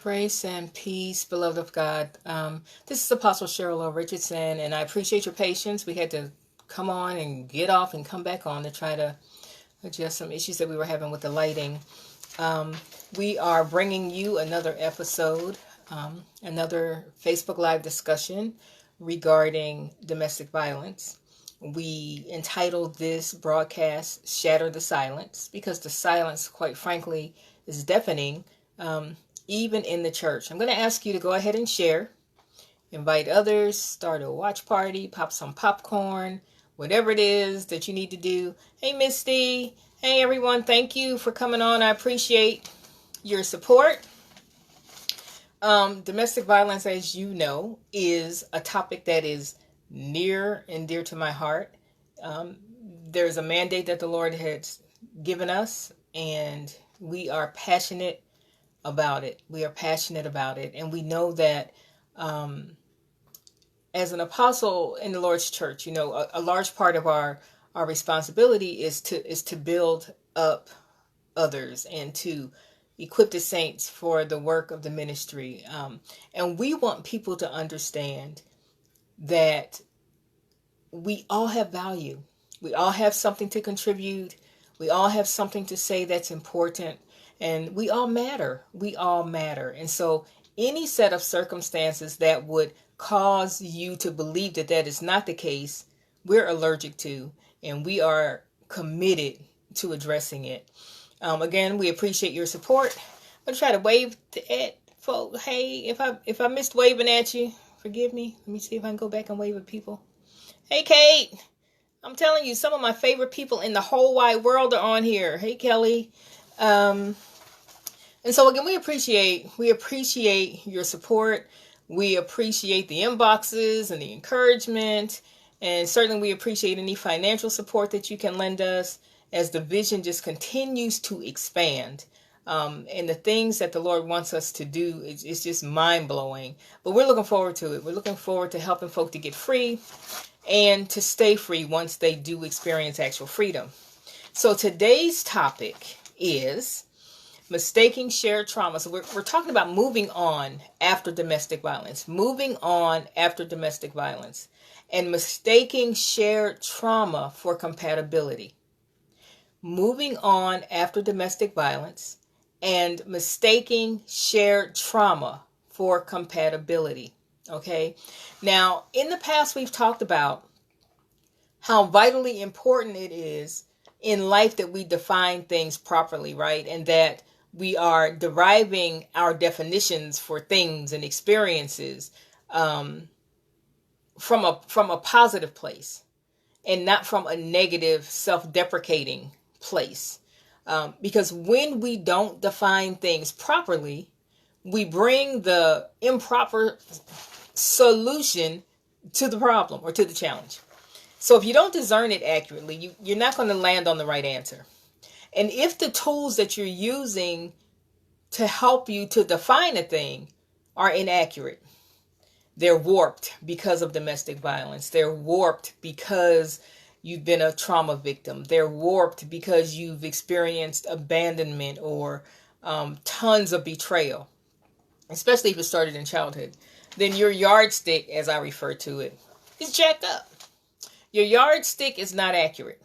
Grace and peace, beloved of God. This is Apostle Cheryl O. Richardson, and I appreciate your patience. We had to come on and get off and come back on to try to adjust some issues that we were having with the lighting. We are bringing you another episode, another Facebook Live discussion regarding domestic violence. We entitled this broadcast Shatter the Silence, because the silence, quite frankly, is deafening, even in the church. I'm going to ask you to go ahead and share, invite others, start a watch party, pop some popcorn, whatever it is that you need to do. Hey, Misty. Hey, everyone. Thank you for coming on. I appreciate your support. Domestic violence, as you know, is a topic that is near and dear to my heart. There's a mandate that the Lord has given us, and we are passionate about it. We are passionate about it. And we know that as an apostle in the Lord's church, you know, a large part of our responsibility is to build up others and to equip the saints for the work of the ministry. And we want people to understand that we all have value. We all have something to contribute. We all have something to say that's important. And we all matter. We all matter. And so any set of circumstances that would cause you to believe that that is not the case, we're allergic to, and we are committed to addressing it. Again, we appreciate your support. I'm going to try to wave at folks. Hey, if I missed waving at you, forgive me. Let me see if I can go back and wave at people. Hey, Kate. I'm telling you, some of my favorite people in the whole wide world are on here. Hey, Kelly. And so again, we appreciate your support. We appreciate the inboxes and the encouragement. And certainly we appreciate any financial support that you can lend us as the vision just continues to expand. And the things that the Lord wants us to do, it's just mind-blowing. But we're looking forward to it. We're looking forward to helping folk to get free and to stay free once they do experience actual freedom. So today's topic is mistaking shared trauma. So we're talking about moving on after domestic violence. Moving on after domestic violence. And mistaking shared trauma for compatibility. Moving on after domestic violence and mistaking shared trauma for compatibility. Okay? Now, in the past, we've talked about how vitally important it is in life that we define things properly, right? And that we are deriving our definitions for things and experiences from a positive place and not from a negative, self-deprecating place. Because when we don't define things properly, we bring the improper solution to the problem or to the challenge. So if you don't discern it accurately, you're not going to land on the right answer. And if the tools that you're using to help you to define a thing are inaccurate, they're warped because of domestic violence. They're warped because you've been a trauma victim. They're warped because you've experienced abandonment or tons of betrayal, especially if it started in childhood. Then your yardstick, as I refer to it, is jacked up. Your yardstick is not accurate.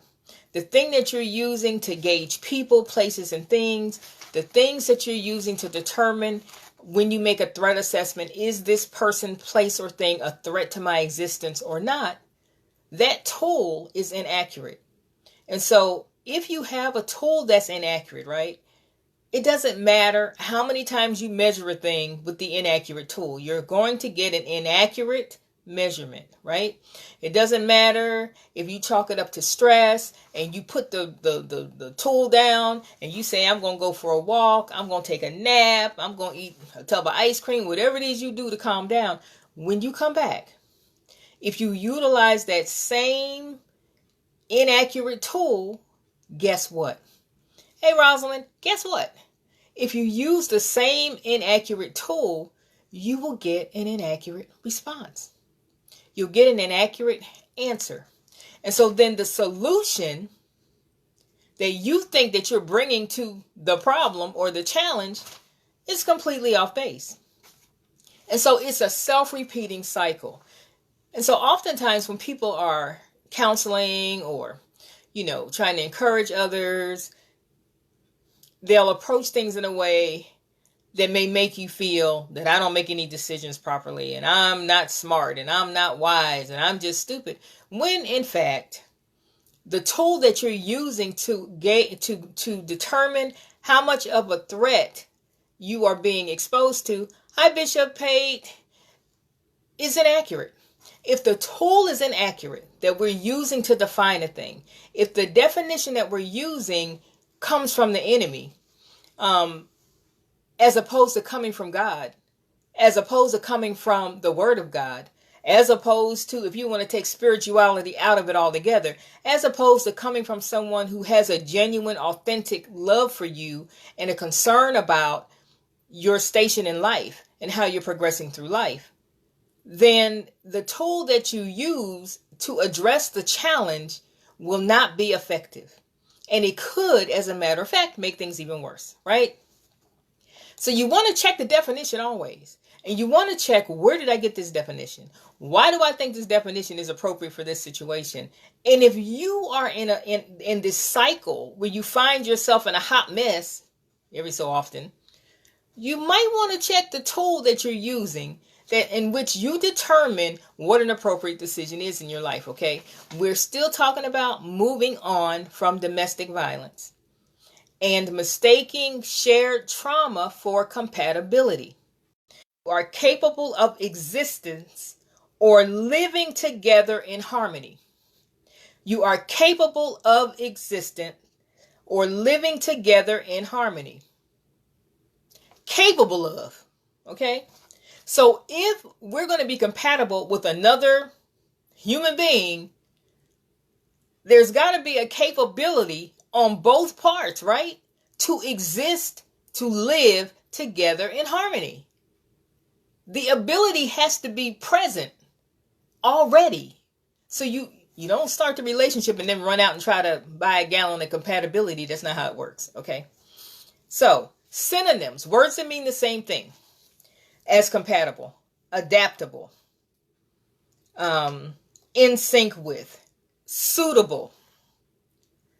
The thing that you're using to gauge people, places, and things, the things that you're using to determine when you make a threat assessment, is this person, place, or thing a threat to my existence or not, that tool is inaccurate. And so if you have a tool that's inaccurate, right, it doesn't matter how many times you measure a thing with the inaccurate tool. You're going to get an inaccurate measurement, right? It doesn't matter if you chalk it up to stress and you put the tool down and you say, I'm going to go for a walk, I'm going to take a nap, I'm going to eat a tub of ice cream, whatever it is you do to calm down. When you come back, if you utilize that same inaccurate tool, guess what? Hey, Rosalind, guess what? If you use the same inaccurate tool, you will get an inaccurate response. You'll get an inaccurate answer. And so then the solution that you think that you're bringing to the problem or the challenge it's completely off base. And so it's a self-repeating cycle. And so oftentimes when people are counseling or, trying to encourage others, they'll approach things in a way that may make you feel that I don't make any decisions properly and I'm not smart and I'm not wise and I'm just stupid. When in fact, the tool that you're using to determine how much of a threat you are being exposed to, hi Bishop Pate, is inaccurate. If the tool is inaccurate that we're using to define a thing, if the definition that we're using comes from the enemy, as opposed to coming from God, as opposed to coming from the Word of God, as opposed to, if you want to take spirituality out of it altogether, as opposed to coming from someone who has a genuine, authentic love for you and a concern about your station in life and how you're progressing through life, then the tool that you use to address the challenge will not be effective. And it could, as a matter of fact, make things even worse, right? So you want to check the definition always. And you want to check, where did I get this definition? Why do I think this definition is appropriate for this situation? And if you are in this cycle where you find yourself in a hot mess every so often, you might want to check the tool that you're using, that in which you determine what an appropriate decision is in your life, okay? We're still talking about moving on from domestic violence and mistaking shared trauma for compatibility. You are capable of existence or living together in harmony. You are capable of existence or living together in harmony. Capable of, okay? So if we're going to be compatible with another human being, there's got to be a capability on both parts, right? To exist, to live together in harmony. The ability has to be present already. So you don't start the relationship and then run out and try to buy a gallon of compatibility. That's not how it works, okay? So synonyms, words that mean the same thing as compatible: adaptable, in sync with, suitable,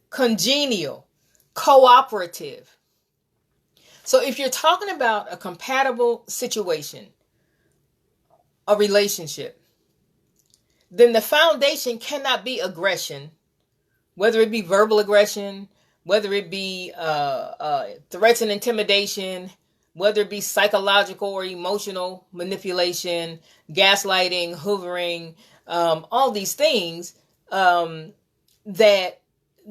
congenial, cooperative. So if you're talking about a compatible situation, a relationship, then the foundation cannot be aggression, whether it be verbal aggression, whether it be threats and intimidation, whether it be psychological or emotional manipulation, gaslighting, hoovering, all these things that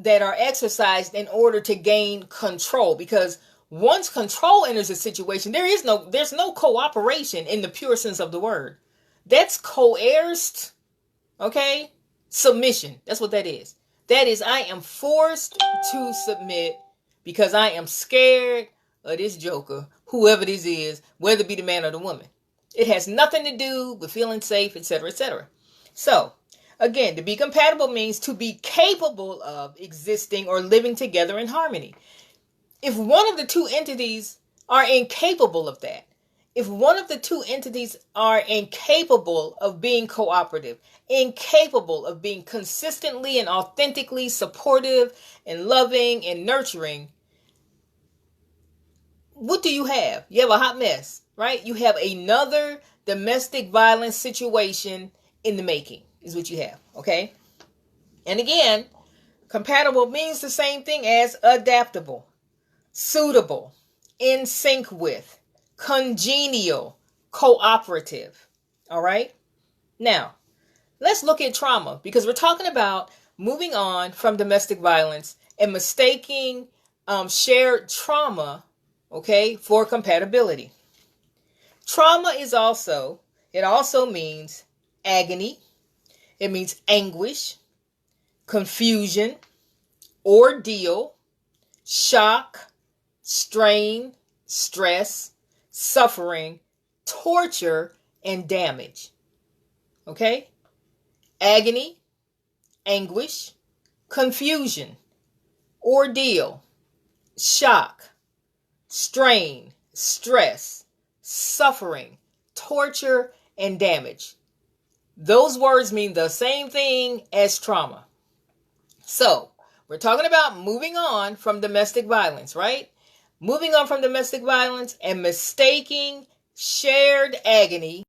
are exercised in order to gain control. Because once control enters a situation, there's no cooperation in the pure sense of the word. That's coerced, okay? Submission. That's what that is. That is, I am forced to submit because I am scared of this joker, whoever this is, whether it be the man or the woman. It has nothing to do with feeling safe, etc., etc. So, again, to be compatible means to be capable of existing or living together in harmony. If one of the two entities are incapable of that, if one of the two entities are incapable of being cooperative, incapable of being consistently and authentically supportive and loving and nurturing, what do you have? You have a hot mess, right? You have another domestic violence situation in the making, is what you have, okay? And again, compatible means the same thing as adaptable, suitable, in sync with, congenial, cooperative. All right? Now, let's look at trauma, because we're talking about moving on from domestic violence and mistaking shared trauma, okay, for compatibility. Trauma also means agony. It means anguish, confusion, ordeal, shock, strain, stress, suffering, torture, and damage. Okay? Agony, anguish, confusion, ordeal, shock, strain, stress, suffering, torture, and damage. Those words mean the same thing as trauma. So, we're talking about moving on from domestic violence, right? Moving on from domestic violence and mistaking shared agony,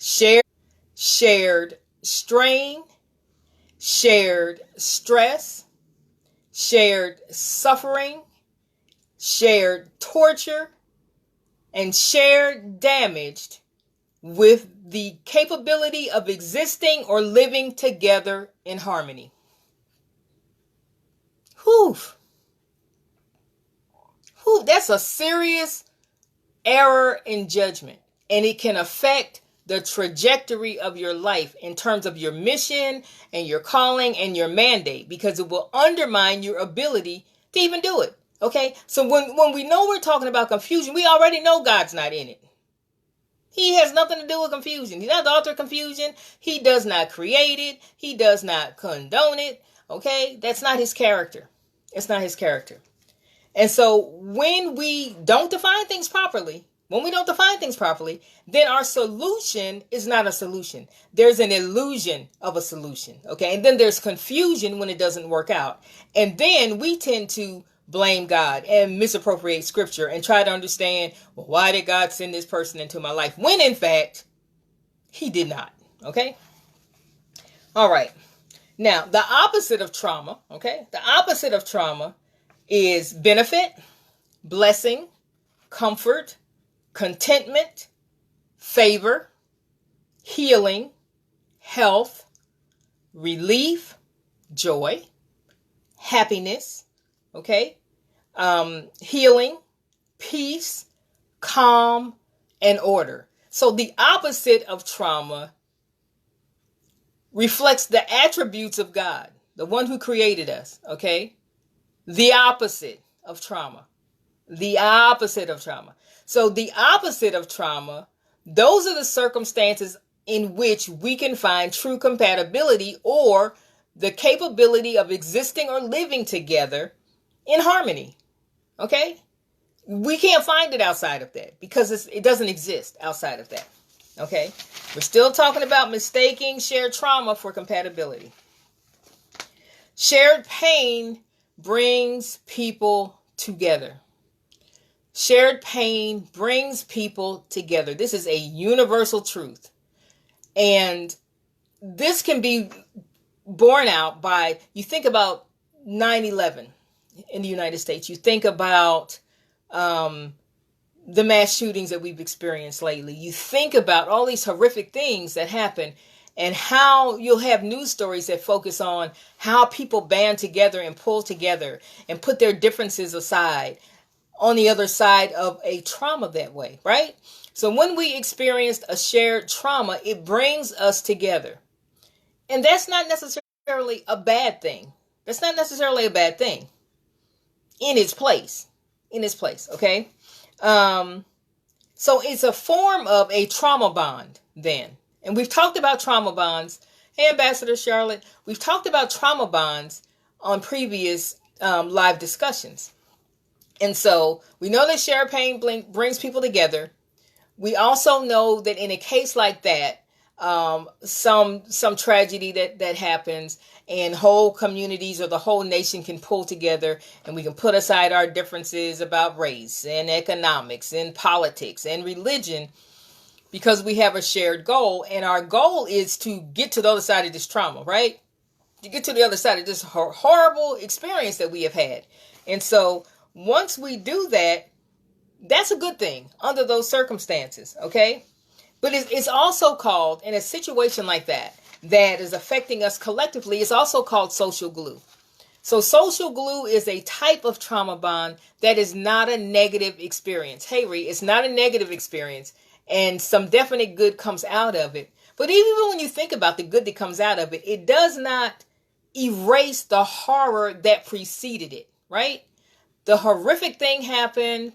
shared strain, shared stress, shared suffering, shared torture, and shared damage with the capability of existing or living together in harmony. Whew. Whew, that's a serious error in judgment, and it can affect the trajectory of your life in terms of your mission and your calling and your mandate, because it will undermine your ability to even do it. Okay, so when we know we're talking about confusion, we already know God's not in it. He has nothing to do with confusion. He's not the author of confusion. He does not create it. He does not condone it. Okay, that's not his character. It's not his character. And so when we don't define things properly, then our solution is not a solution. There's an illusion of a solution. Okay. And then there's confusion when it doesn't work out. And then we tend to blame God and misappropriate scripture and try to understand, well, why did God send this person into my life? When in fact, he did not. Okay. All right. Now, the opposite of trauma, the opposite of trauma is benefit, blessing, comfort, contentment, favor, healing, health, relief, joy, happiness, healing, peace, calm, and order. So the opposite of trauma reflects the attributes of God, the one who created us, The opposite of trauma. The opposite of trauma. So the opposite of trauma, those are the circumstances in which we can find true compatibility or the capability of existing or living together in harmony. Okay? We can't find it outside of that because it doesn't exist outside of that. Okay? We're still talking about mistaking shared trauma for compatibility. Shared pain brings people together. Shared pain brings people together. This is a universal truth. And this can be borne out by, you think about 9/11 in the United States. You think about the mass shootings that we've experienced lately. You think about all these horrific things that happen and how you'll have news stories that focus on how people band together and pull together and put their differences aside on the other side of a trauma that way, right? So when we experienced a shared trauma, it brings us together. And that's not necessarily a bad thing. That's not necessarily a bad thing in its place, okay? So it's a form of a trauma bond then. And we've talked about trauma bonds. Hey, Ambassador Charlotte, we've talked about trauma bonds on previous live discussions. And so we know that shared pain brings people together. We also know that in a case like that, some tragedy that happens and whole communities or the whole nation can pull together and we can put aside our differences about race and economics and politics and religion because we have a shared goal. And our goal is to get to the other side of this trauma, right? To get to the other side of this horrible experience that we have had. And so once we do that, that's a good thing under those circumstances, okay? But it's also called, in a situation like that is affecting us collectively, it's also called social glue. So social glue is a type of trauma bond that is not a negative experience. Hey, Ree, it's not a negative experience, and some definite good comes out of it. But even when you think about the good that comes out of it, it does not erase the horror that preceded it, right? The horrific thing happened.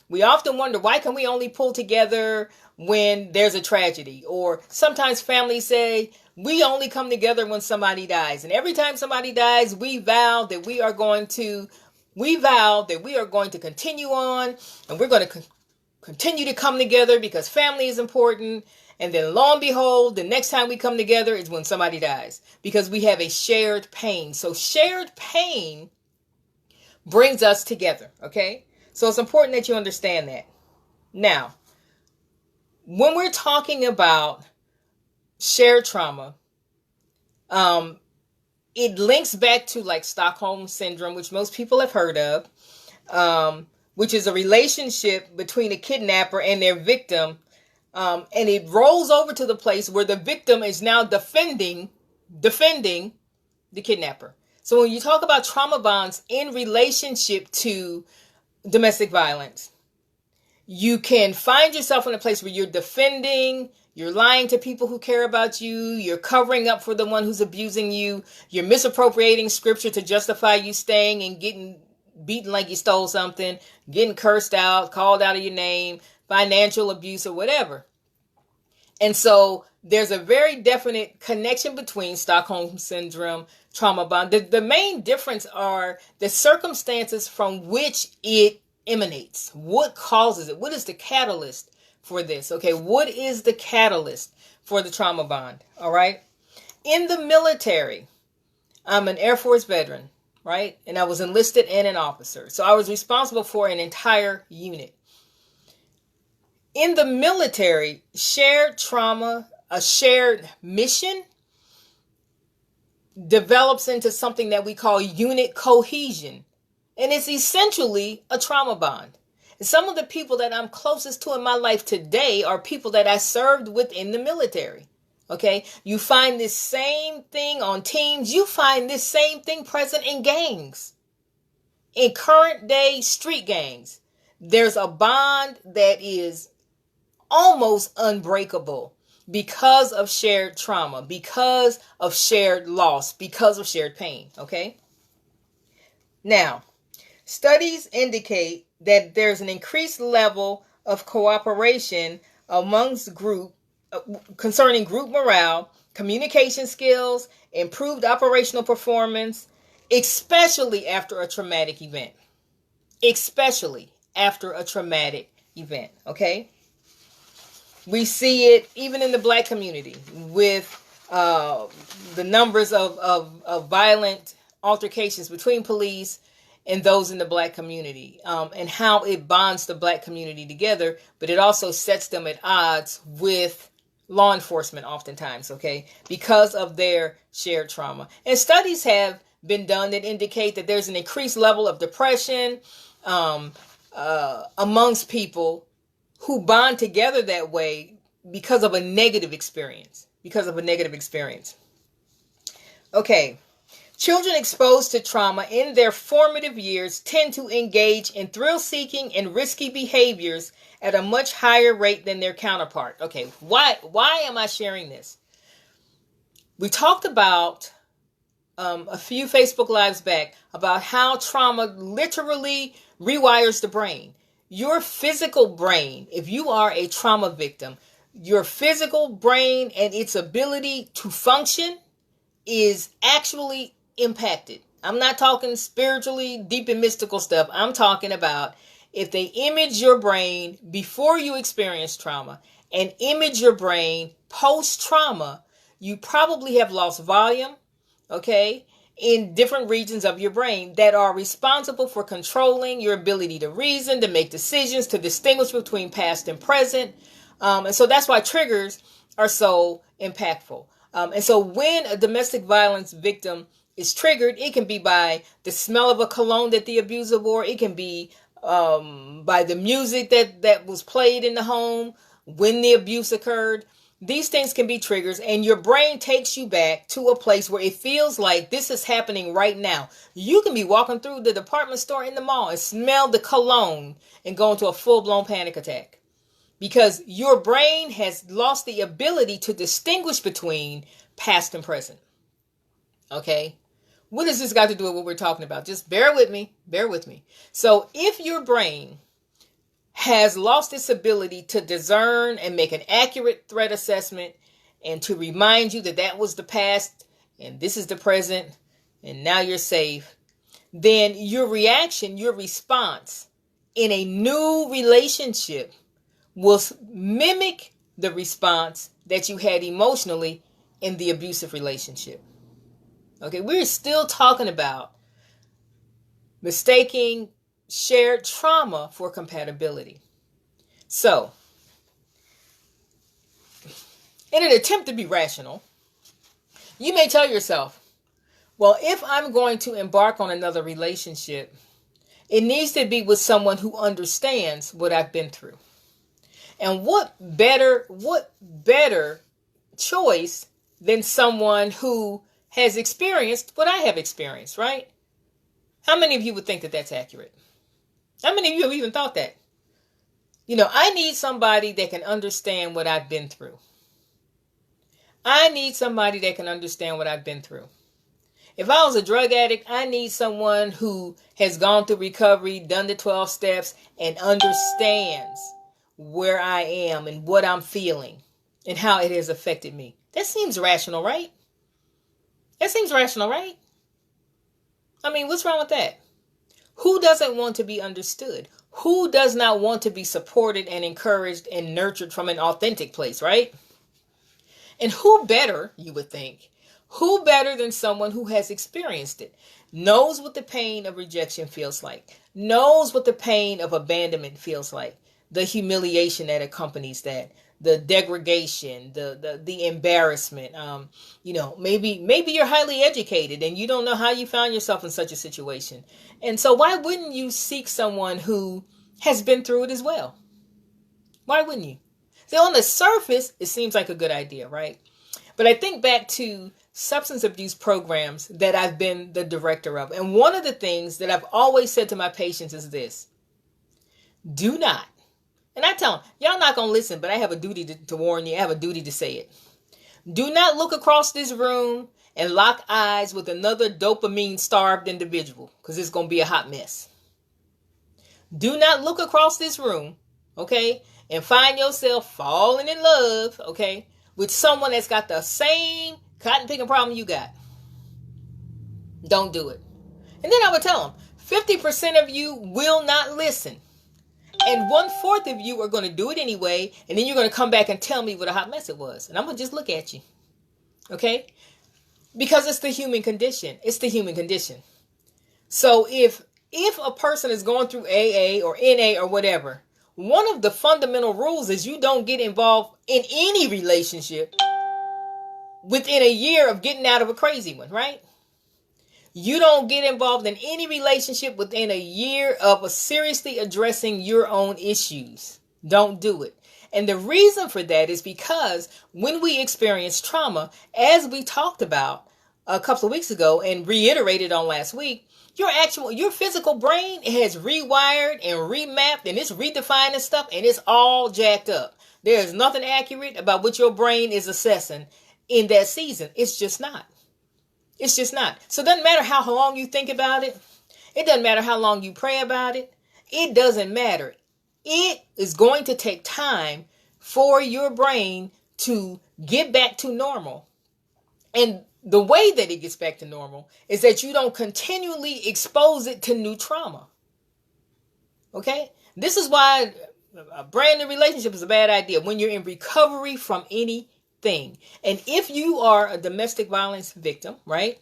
We often wonder, why can we only pull together when there's a tragedy? Or sometimes families say, we only come together when somebody dies. And every time somebody dies, we vow that we are going to continue on, and we're going to continue to come together because family is important. And then lo and behold, the next time we come together is when somebody dies because we have a shared pain. So shared pain brings us together, okay? So it's important that you understand that. Now, when we're talking about shared trauma, it links back to like Stockholm Syndrome, which most people have heard of, which is a relationship between a kidnapper and their victim. And it rolls over to the place where the victim is now defending the kidnapper. So when you talk about trauma bonds in relationship to domestic violence, you can find yourself in a place where you're defending, you're lying to people who care about you, you're covering up for the one who's abusing you, you're misappropriating scripture to justify you staying and getting beaten like you stole something, getting cursed out, called out of your name, financial abuse or whatever. And so there's a very definite connection between Stockholm Syndrome, trauma bond. The main difference are the circumstances from which it emanates. What causes it? What is the catalyst for this? Okay, what is the catalyst for the trauma bond? All right. In the military, I'm an Air Force veteran, right? And I was enlisted and an officer. So I was responsible for an entire unit. In the military, shared trauma, a shared mission, develops into something that we call unit cohesion. And it's essentially a trauma bond. And some of the people that I'm closest to in my life today are people that I served with in the military. Okay? You find this same thing on teams. You find this same thing present in gangs. In current day street gangs, there's a bond that is almost unbreakable because of shared trauma, because of shared loss, because of shared pain. Okay? Now, studies indicate that there's an increased level of cooperation amongst concerning group morale, communication skills, improved operational performance, especially after a traumatic event. Especially after a traumatic event, okay? We see it even in the Black community with the numbers of violent altercations between police and those in the Black community, and how it bonds the Black community together, but it also sets them at odds with law enforcement oftentimes, okay, because of their shared trauma. And studies have been done that indicate that there's an increased level of depression amongst people who bond together that way because of a negative experience. Okay. Children exposed to trauma in their formative years tend to engage in thrill-seeking and risky behaviors at a much higher rate than their counterpart. Okay, why am I sharing this? We talked about a few Facebook Lives back about how trauma literally rewires the brain. Your physical brain, if you are a trauma victim, your physical brain and its ability to function is actually impacted. I'm not talking spiritually deep and mystical stuff. I'm talking about if they image your brain before you experience trauma and image your brain post-trauma, you probably have lost volume, okay, in different regions of your brain that are responsible for controlling your ability to reason, to make decisions, to distinguish between past and present. And so that's why triggers are so impactful. And so when a domestic violence victim is triggered, it can be by the smell of a cologne that the abuser wore. It can be by the music that was played in the home when the abuse occurred. These things can be triggers, and your brain takes you back to a place where it feels like this is happening right now. You can be walking through the department store in the mall and smell the cologne and go into a full-blown panic attack because your brain has lost the ability to distinguish between past and present. Okay? What has this got to do with what we're talking about? Just bear with me. So if your brain has lost its ability to discern and make an accurate threat assessment and to remind you that that was the past and this is the present and now you're safe, then your reaction, your response in a new relationship will mimic the response that you had emotionally in the abusive relationship. Okay, we're still talking about mistaking shared trauma for compatibility. So, in an attempt to be rational, you may tell yourself, well, if I'm going to embark on another relationship, it needs to be with someone who understands what I've been through. And what better choice than someone who has experienced what I have experienced, right? How many of you would think that that's accurate? How many of you have even thought that? I need somebody that can understand what I've been through. I need somebody that can understand what I've been through. If I was a drug addict, I need someone who has gone through recovery, done the 12 steps, and understands where I am and what I'm feeling and how it has affected me. That seems rational, right? That seems rational, right? I mean, what's wrong with that? Who doesn't want to be understood? Who does not want to be supported and encouraged and nurtured from an authentic place, right? And who better, you would think, who better than someone who has experienced it, knows what the pain of rejection feels like, knows what the pain of abandonment feels like, the humiliation that accompanies that, the degradation, the embarrassment. Maybe you're highly educated and you don't know how you found yourself in such a situation. And so why wouldn't you seek someone who has been through it as well? Why wouldn't you? See, on the surface, it seems like a good idea, right? But I think back to substance abuse programs that I've been the director of. And one of the things that I've always said to my patients is this: do not, and I tell them, y'all not going to listen, but I have a duty to warn you. I have a duty to say it. Do not look across this room and lock eyes with another dopamine-starved individual, because it's going to be a hot mess. Do not look across this room, okay, and find yourself falling in love, okay, with someone that's got the same cotton picking problem you got. Don't do it. And then I would tell them, 50% of you will not listen. And 1/4 of you are going to do it anyway. And then you're going to come back and tell me what a hot mess it was. And I'm going to just look at you. Okay? Because it's the human condition. It's the human condition. So if a person is going through AA or NA or whatever, one of the fundamental rules is you don't get involved in any relationship within a year of getting out of a crazy one, right? You don't get involved in any relationship within a year of seriously addressing your own issues. Don't do it. And the reason for that is because when we experience trauma, as we talked about a couple of weeks ago and reiterated on last week, your physical brain has rewired and remapped and it's redefining stuff and it's all jacked up. There is nothing accurate about what your brain is assessing in that season. It's just not. It's just not. So it doesn't matter how long you think about it. It doesn't matter how long you pray about it. It doesn't matter. It is going to take time for your brain to get back to normal. And the way that it gets back to normal is that you don't continually expose it to new trauma. Okay? This is why a brand new relationship is a bad idea when you're in recovery from anything. And if you are a domestic violence victim, right?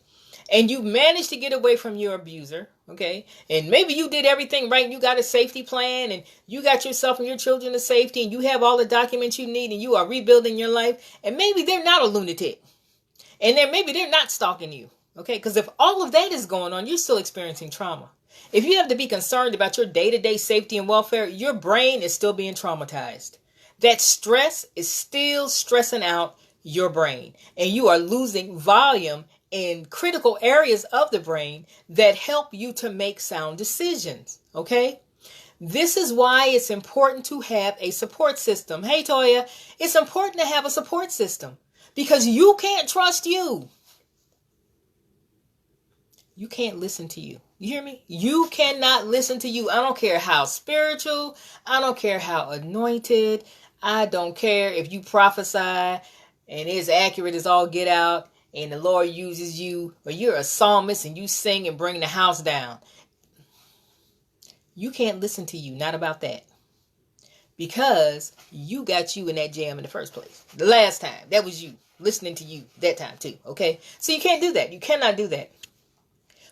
And you managed to get away from your abuser, okay? And maybe you did everything right. You got a safety plan and you got yourself and your children to safety and you have all the documents you need and you are rebuilding your life. And maybe they're not a lunatic. And then maybe they're not stalking you, okay? Because if all of that is going on, you're still experiencing trauma. If you have to be concerned about your day-to-day safety and welfare, your brain is still being traumatized. That stress is still stressing out your brain. And you are losing volume in critical areas of the brain that help you to make sound decisions, okay? This is why it's important to have a support system. Hey, Toya, it's important to have a support system because you can't trust you. You can't listen to you. You hear me? You cannot listen to you. I don't care how spiritual. I don't care how anointed. I don't care if you prophesy and it's accurate as all get out and the Lord uses you, or you're a psalmist and you sing and bring the house down. You can't listen to you. Not about that. because you got you in that jam in the first place. The last time, that was you listening to you that time too. Okay. So you can't do that. You cannot do that.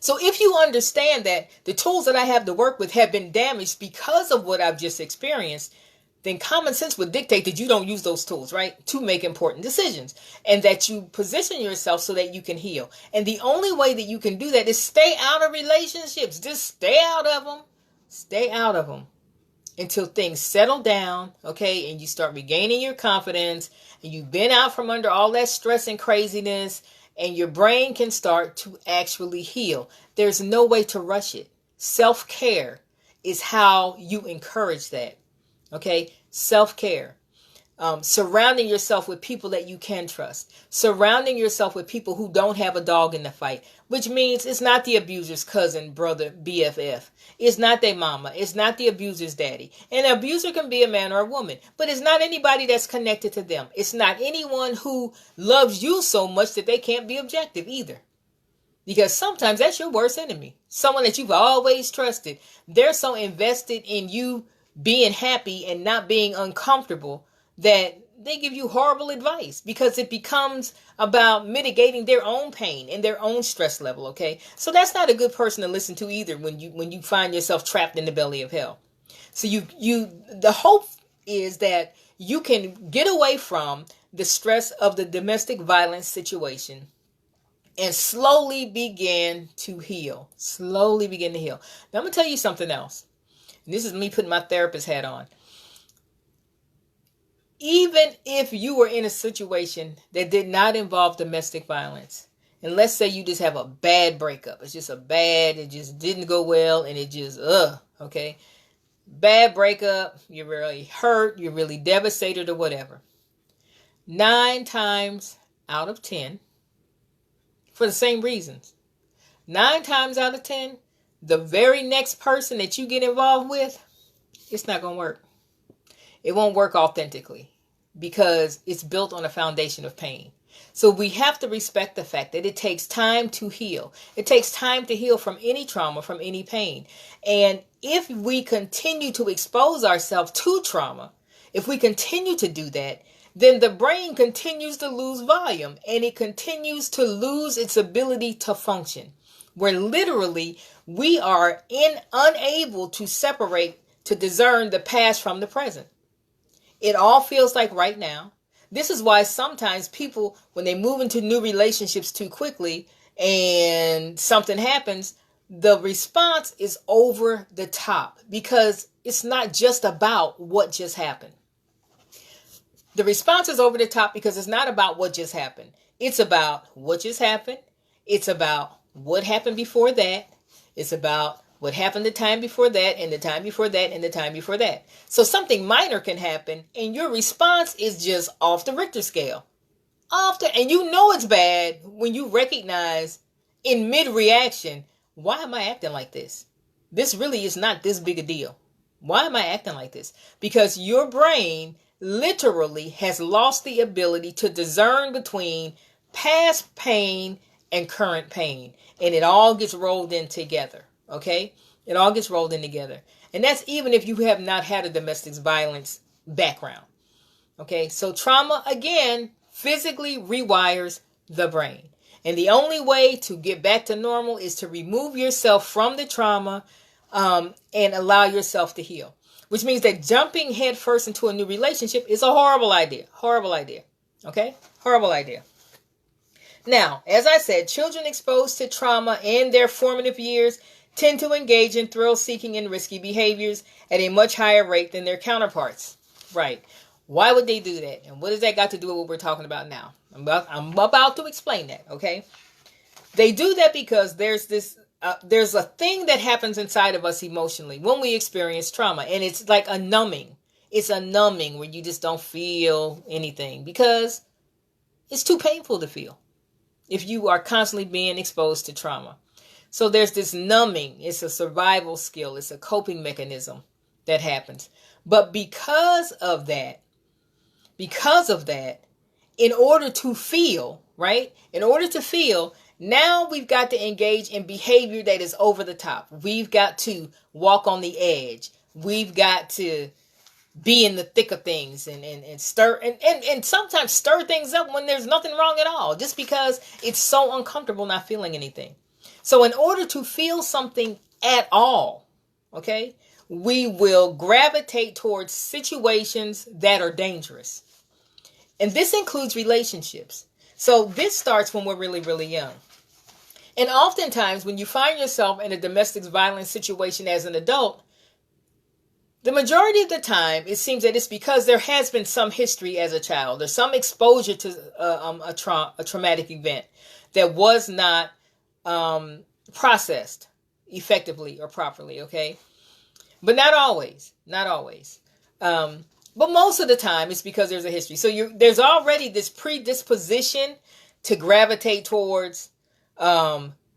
So if you understand that the tools that I have to work with have been damaged because of what I've just experienced, then common sense would dictate that you don't use those tools, right, to make important decisions, and that you position yourself so that you can heal. And the only way that you can do that is stay out of relationships. Just stay out of them. Stay out of them until things settle down, okay, and you start regaining your confidence, and you've been out from under all that stress and craziness, and your brain can start to actually heal. There's no way to rush it. Self-care is how you encourage that. Okay, self-care, surrounding yourself with people that you can trust, surrounding yourself with people who don't have a dog in the fight, which means it's not the abuser's cousin, brother, BFF. It's not their mama. It's not the abuser's daddy. An abuser can be a man or a woman, but it's not anybody that's connected to them. It's not anyone who loves you so much that they can't be objective either. Because sometimes that's your worst enemy. Someone that you've always trusted. They're so invested in you being happy and not being uncomfortable that they give you horrible advice, because it becomes about mitigating their own pain and their own stress level. Okay, so that's not a good person to listen to either when you find yourself trapped in the belly of hell. So the hope is that you can get away from the stress of the domestic violence situation and slowly begin to heal. Slowly begin to heal. Now I'm gonna tell you something else. This is me putting my therapist hat on. Even if you were in a situation that did not involve domestic violence, and let's say you just have a bad breakup, it just didn't go well, and it just, okay, bad breakup, you're really hurt, you're really devastated or whatever. 9 times out of 10, for the same reasons, 9 times out of 10, the very next person that you get involved with, it's not going to work. It won't work authentically because it's built on a foundation of pain. So we have to respect the fact that it takes time to heal. It takes time to heal from any trauma, from any pain. And if we continue to expose ourselves to trauma, if we continue to do that, then the brain continues to lose volume and it continues to lose its ability to function, where literally we are unable to separate, to discern the past from the present. It all feels like right now. This is why sometimes people, when they move into new relationships too quickly and something happens, the response is over the top, because it's not just about what just happened. The response is over the top because it's not about what just happened. It's about what just happened. It's about what happened before that. It's about what happened the time before that, and the time before that, and the time before that. So something minor can happen, and your response is just off the Richter scale. And you know it's bad when you recognize in mid-reaction, why am I acting like this? This really is not this big a deal. Why am I acting like this? Because your brain literally has lost the ability to discern between past pain and current pain. And it all gets rolled in together. Okay? It all gets rolled in together. And that's even if you have not had a domestic violence background. Okay? So trauma, again, physically rewires the brain. And the only way to get back to normal is to remove yourself from the trauma and allow yourself to heal. Which means that jumping headfirst into a new relationship is a horrible idea. Horrible idea. Okay? Horrible idea. Now, as I said, children exposed to trauma in their formative years tend to engage in thrill-seeking and risky behaviors at a much higher rate than their counterparts. Right. Why would they do that? And what does that got to do with what we're talking about now? I'm about to explain that, okay? They do that because there's a thing that happens inside of us emotionally when we experience trauma, and it's like a numbing. It's a numbing where you just don't feel anything because it's too painful to feel if you are constantly being exposed to trauma. So there's this numbing. It's a survival skill. It's a coping mechanism that happens. But because of that, in order to feel, right? In order to feel, now we've got to engage in behavior that is over the top. We've got to walk on the edge. We've got to be in the thick of things and stir and sometimes stir things up when there's nothing wrong at all, just because it's so uncomfortable not feeling anything. So in order to feel something at all, okay, we will gravitate towards situations that are dangerous. And this includes relationships. So this starts when we're really, really young. And oftentimes when you find yourself in a domestic violence situation as an adult, the majority of the time, it seems that it's because there has been some history as a child or some exposure to a traumatic event that was not processed effectively or properly, okay? But not always, not always. But most of the time, it's because there's a history. So there's already this predisposition to gravitate towards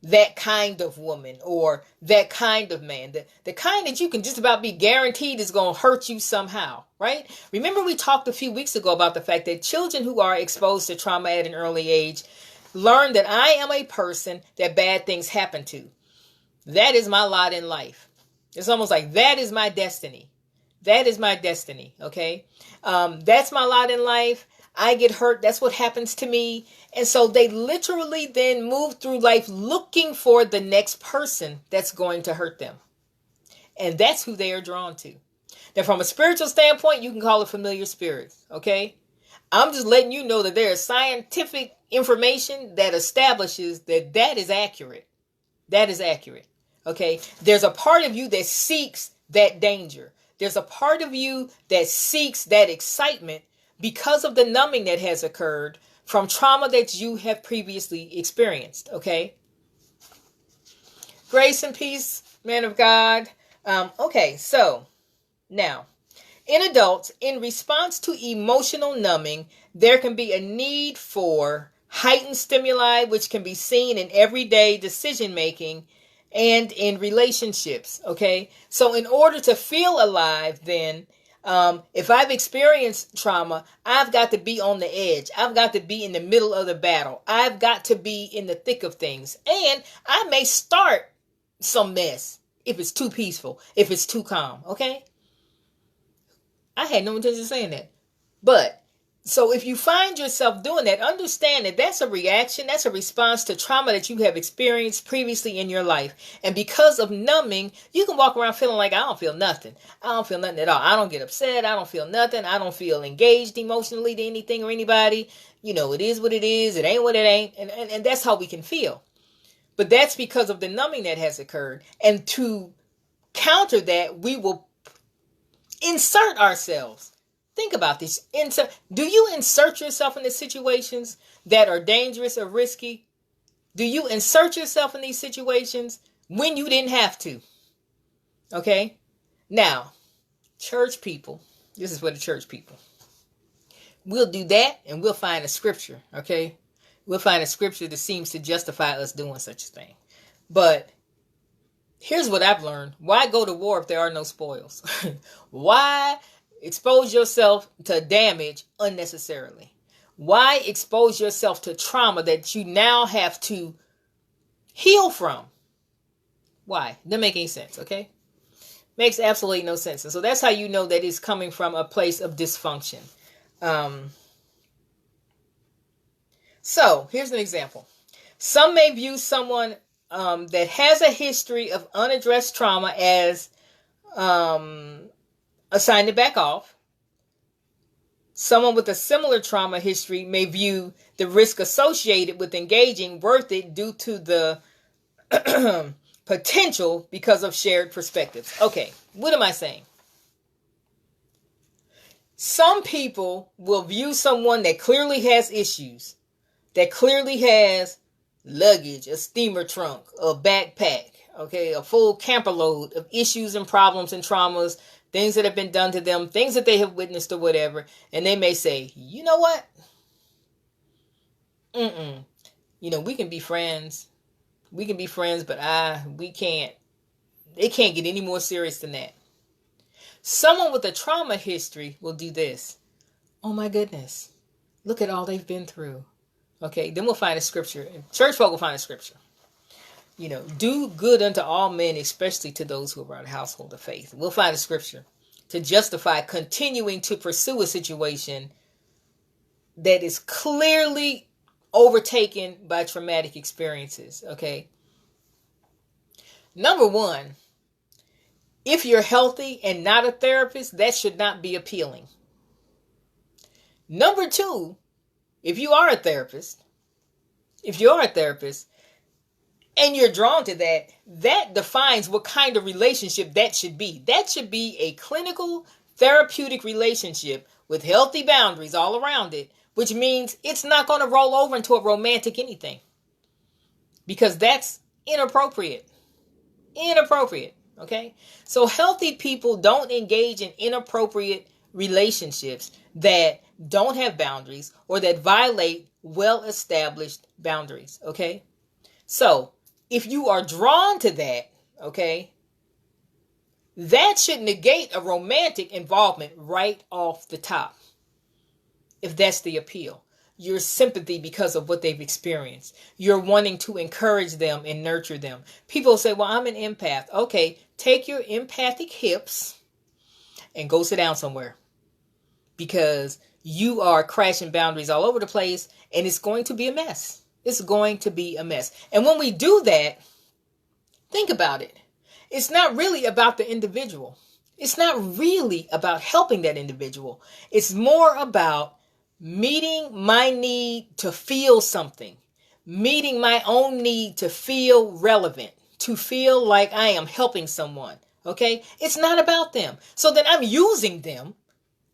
that kind of woman or that kind of man, the kind that you can just about be guaranteed is going to hurt you somehow, right? Remember we talked a few weeks ago about the fact that children who are exposed to trauma at an early age learn that I am a person that bad things happen to. That is my lot in life. It's almost like that is my destiny. That is my destiny, okay? That's my lot in life. I get hurt. That's what happens to me. And so they literally then move through life looking for the next person that's going to hurt them. And that's who they are drawn to. Now, from a spiritual standpoint, you can call it familiar spirits, okay? I'm just letting you know that there is scientific information that establishes that that is accurate. That is accurate, okay? There's a part of you that seeks that danger. There's a part of you that seeks that excitement because of the numbing that has occurred from trauma that you have previously experienced, okay? Grace and peace, man of God. Okay, so now, in adults, in response to emotional numbing, there can be a need for heightened stimuli, which can be seen in everyday decision making and in relationships, okay? So in order to feel alive, then, if I've experienced trauma, I've got to be on the edge. I've got to be in the middle of the battle. I've got to be in the thick of things. And I may start some mess if it's too peaceful, if it's too calm, okay? I had no intention of saying that. But, so if you find yourself doing that, understand that that's a reaction, that's a response to trauma that you have experienced previously in your life. And because of numbing, you can walk around feeling like, I don't feel nothing. I don't feel nothing at all. I don't get upset. I don't feel nothing. I don't feel engaged emotionally to anything or anybody. You know, it is what it is. It ain't what it ain't. And that's how we can feel. But that's because of the numbing that has occurred. And to counter that, we will insert ourselves. Think about this. Do you insert yourself into situations that are dangerous or risky? Do you insert yourself in these situations when you didn't have to? Okay? Now, church people, this is for the church people. We'll do that and we'll find a scripture, okay? We'll find a scripture that seems to justify us doing such a thing. But here's what I've learned. Why go to war if there are no spoils? Why expose yourself to damage unnecessarily? Why expose yourself to trauma that you now have to heal from? Why? Doesn't make any sense, okay? Makes absolutely no sense. And so that's how you know that it's coming from a place of dysfunction. So here's an example. Some may view someone that has a history of unaddressed trauma as a sign to back off. Someone with a similar trauma history may view the risk associated with engaging worth it due to the potential because of shared perspectives. Okay, what am I saying? Some people will view someone that clearly has issues, that clearly has luggage, a steamer trunk, a backpack, okay, a full camper load of issues and problems and traumas, things that have been done to them, things that they have witnessed or whatever. And they may say, you know what? You know, we can be friends. We can be friends, but we can't. It can't get any more serious than that. Someone with a trauma history will do this. Oh my goodness. Look at all they've been through. Okay, then we'll find a scripture. Church folk will find a scripture. You know, do good unto all men, especially to those who are in the household of faith. We'll find a scripture to justify continuing to pursue a situation that is clearly overtaken by traumatic experiences, okay? Number one, if you're healthy and not a therapist, that should not be appealing. Number two, if you are a therapist, and you're drawn to that, that defines what kind of relationship that should be. That should be a clinical, therapeutic relationship with healthy boundaries all around it, which means it's not going to roll over into a romantic anything, because that's inappropriate. Okay? So healthy people don't engage in inappropriate relationships that don't have boundaries or that violate well-established boundaries, okay? So, if you are drawn to that, okay, that should negate a romantic involvement right off the top. If that's the appeal. Your sympathy because of what they've experienced. You're wanting to encourage them and nurture them. People say, well, I'm an empath. Okay, take your empathic hips and go sit down somewhere. Because you are crashing boundaries all over the place, and it's going to be a mess. It's going to be a mess. And when we do that, think about it. It's not really about the individual. It's not really about helping that individual. It's more about meeting my need to feel something, meeting my own need to feel relevant, to feel like I am helping someone. Okay? It's not about them. So then I'm using them,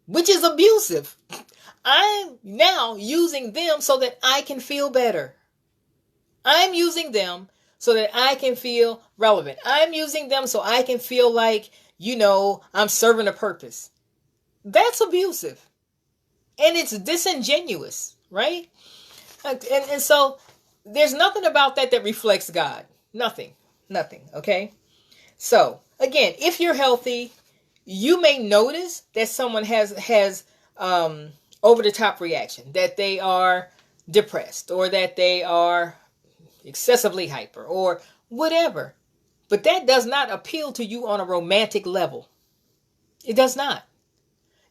which is abusive. I'm now using them so that I can feel better. I'm using them so that I can feel relevant. I'm using them so I can feel like, I'm serving a purpose. That's abusive. And it's disingenuous, right? And so there's nothing about that reflects God. Nothing, okay? So, again, if you're healthy, you may notice that someone has over-the-top reaction, that they are depressed, or that they are excessively hyper, or whatever. But that does not appeal to you on a romantic level. It does not.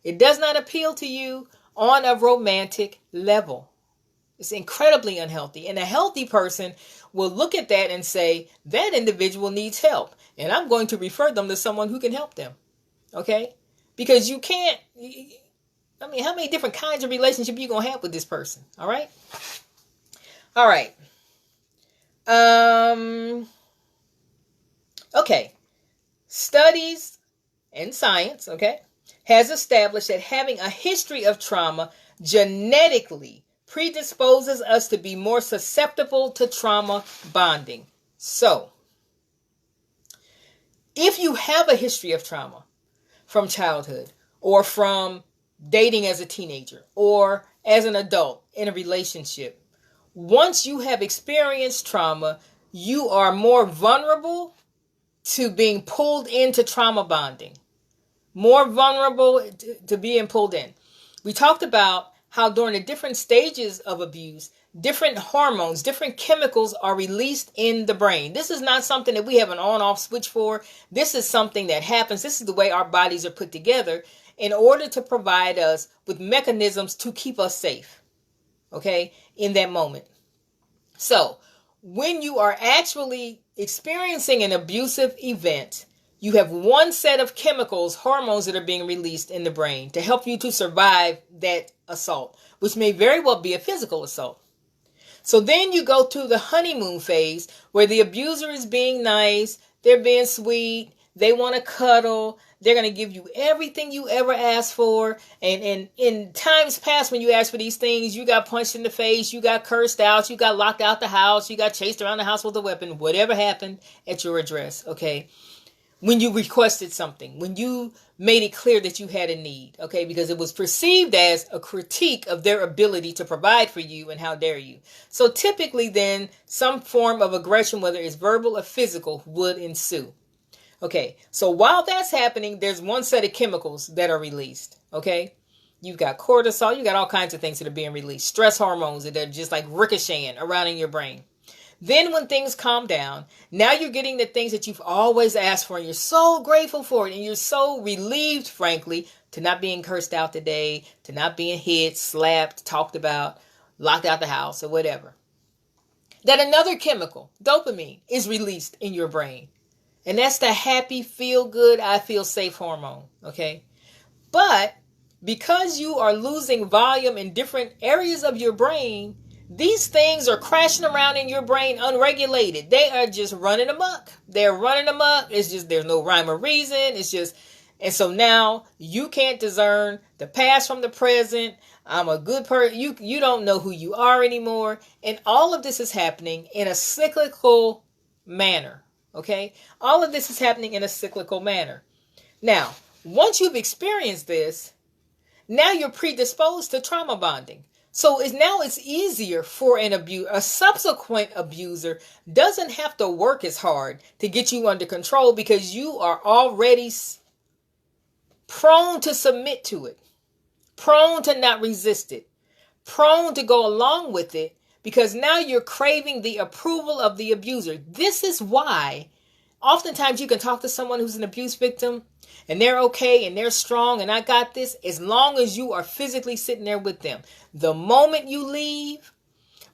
It does not appeal to you on a romantic level. It's incredibly unhealthy. And a healthy person will look at that and say, that individual needs help, and I'm going to refer them to someone who can help them. Okay? Because you can't, how many different kinds of relationship you going to have with this person? All right? All right. Okay. Studies and science, okay, has established that having a history of trauma genetically predisposes us to be more susceptible to trauma bonding. So, if you have a history of trauma from childhood, or from dating as a teenager, or as an adult in a relationship, once you have experienced trauma, you are more vulnerable to being pulled into trauma bonding. More vulnerable to being pulled in. We talked about how during the different stages of abuse, different hormones, different chemicals are released in the brain. This is not something that we have an on-off switch for. This is something that happens. This is the way our bodies are put together in order to provide us with mechanisms to keep us safe, okay, in that moment. So, when you are actually experiencing an abusive event, you have one set of chemicals, hormones that are being released in the brain to help you to survive that assault, which may very well be a physical assault. So then you go to the honeymoon phase where the abuser is being nice, they're being sweet, they want to cuddle, they're going to give you everything you ever asked for. And in times past when you asked for these things, you got punched in the face, you got cursed out, you got locked out the house, you got chased around the house with a weapon, whatever happened at your address, okay? When you requested something, when you made it clear that you had a need, okay, because it was perceived as a critique of their ability to provide for you, and how dare you. So typically then some form of aggression, whether it's verbal or physical, would ensue. Okay, so while that's happening, there's one set of chemicals that are released, okay? You've got cortisol, you got all kinds of things that are being released. Stress hormones that are just like ricocheting around in your brain. Then when things calm down, now you're getting the things that you've always asked for, and you're so grateful for it, and you're so relieved, frankly, to not being cursed out today, to not being hit, slapped, talked about, locked out the house, or whatever. That another chemical, dopamine, is released in your brain. And that's the happy, feel good, I feel safe hormone, okay? But because you are losing volume in different areas of your brain, these things are crashing around in your brain unregulated. They are just running amok. They're running amok. It's just, there's no rhyme or reason. It's just, and so now you can't discern the past from the present. I'm a good person. You don't know who you are anymore. And all of this is happening in a cyclical manner. Okay? All of this is happening in a cyclical manner. Now, once you've experienced this, now you're predisposed to trauma bonding. So it's easier for a subsequent abuser doesn't have to work as hard to get you under control because you are already prone to submit to it, prone to not resist it, prone to go along with it because now you're craving the approval of the abuser. This is why oftentimes you can talk to someone who's an abuse victim and they're okay and they're strong and I got this as long as you are physically sitting there with them. The moment you leave,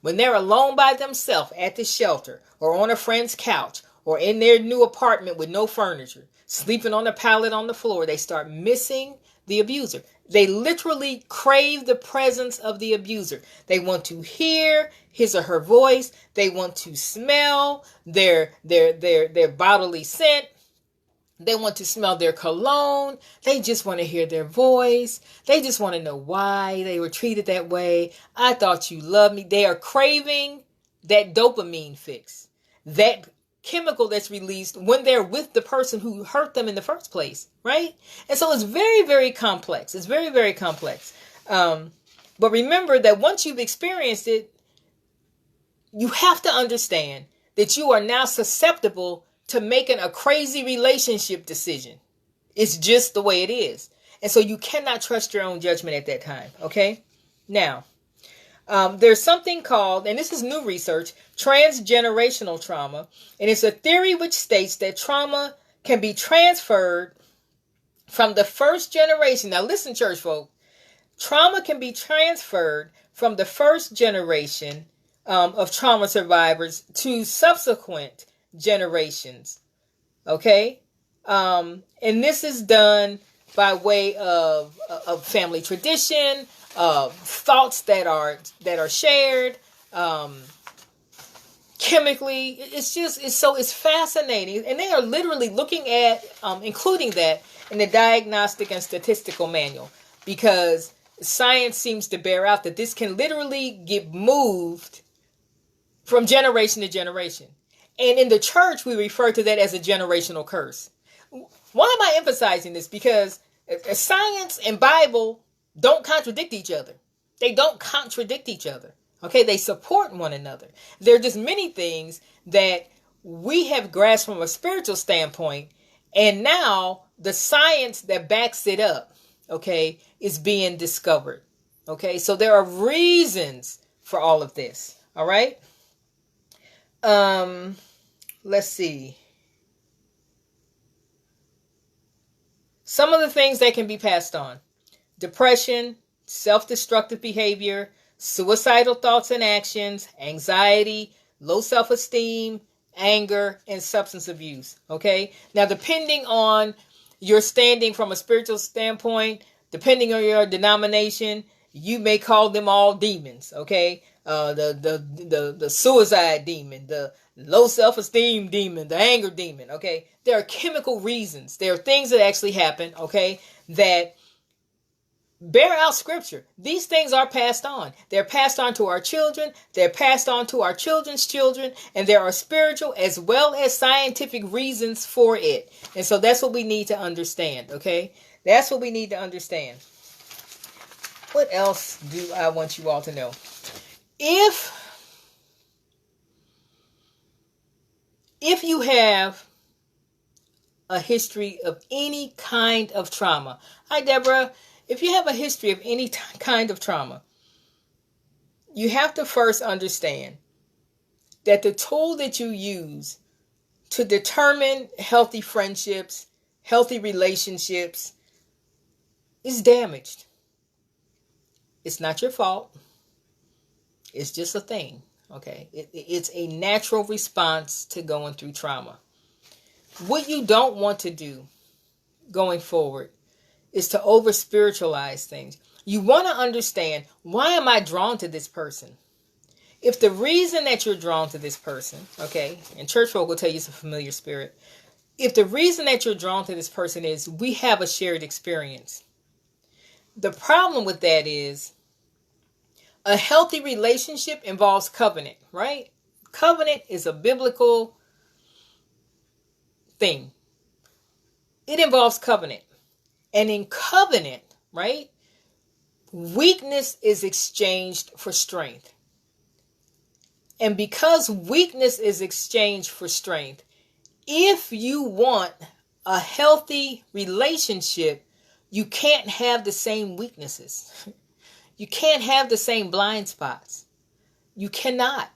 when they're alone by themselves at the shelter or on a friend's couch or in their new apartment with no furniture, sleeping on a pallet on the floor, they start missing the abuser. They literally crave the presence of the abuser. They want to hear his or her voice. They want to smell their bodily scent. They want to smell their cologne. They just want to hear their voice. They just want to know why they were treated that way. I thought you loved me. They are craving that dopamine fix, that chemical that's released when they're with the person who hurt them in the first place, right? And so it's very, very complex. It's very, very complex. But remember that once you've experienced it, you have to understand that you are now susceptible to making a crazy relationship decision. It's just the way it is. And so you cannot trust your own judgment at that time, okay? Now, there's something called, and this is new research, transgenerational trauma. And it's a theory which states that trauma can be transferred from the first generation. Now listen, church folk. Trauma can be transferred from the first generation of trauma survivors to subsequent generations. Okay? And this is done by way of family tradition, thoughts that are shared, chemically. It's fascinating. And they are literally looking at, including that in the Diagnostic and Statistical Manual, because science seems to bear out that this can literally get moved from generation to generation. And in the church, we refer to that as a generational curse. Why am I emphasizing this? Because science and Bible don't contradict each other. They don't contradict each other. Okay, they support one another. There are just many things that we have grasped from a spiritual standpoint, and now the science that backs it up, okay, is being discovered. Okay, so there are reasons for all of this. All right. Let's see. Some of the things that can be passed on: depression, self-destructive behavior, suicidal thoughts and actions, anxiety, low self-esteem, anger, and substance abuse. Okay? Now, depending on your standing from a spiritual standpoint, depending on your denomination, you may call them all demons. Okay? The suicide demon, the low self-esteem demon, the anger demon. Okay? There are chemical reasons. There are things that actually happen, okay, that bear out scripture. These things are passed on. They're passed on to our children. They're passed on to our children's children. And there are spiritual as well as scientific reasons for it. And so that's what we need to understand, okay? That's what we need to understand. What else do I want you all to know? If you have a history of any kind of trauma. Hi, Deborah. If you have a history of any kind of trauma, you have to first understand that the tool that you use to determine healthy friendships, healthy relationships is damaged. It's not your fault. It's just a thing. Okay. It's a natural response to going through trauma. What you don't want to do going forward is to over spiritualize things. You want to understand, why am I drawn to this person? If the reason that you're drawn to this person, okay, and church folk will tell you it's a familiar spirit. If the reason that you're drawn to this person is we have a shared experience, the problem with that is a healthy relationship involves covenant, right? Covenant is a biblical thing. It involves covenant. And in covenant, right, weakness is exchanged for strength. And because weakness is exchanged for strength, if you want a healthy relationship, you can't have the same weaknesses. You can't have the same blind spots. You cannot.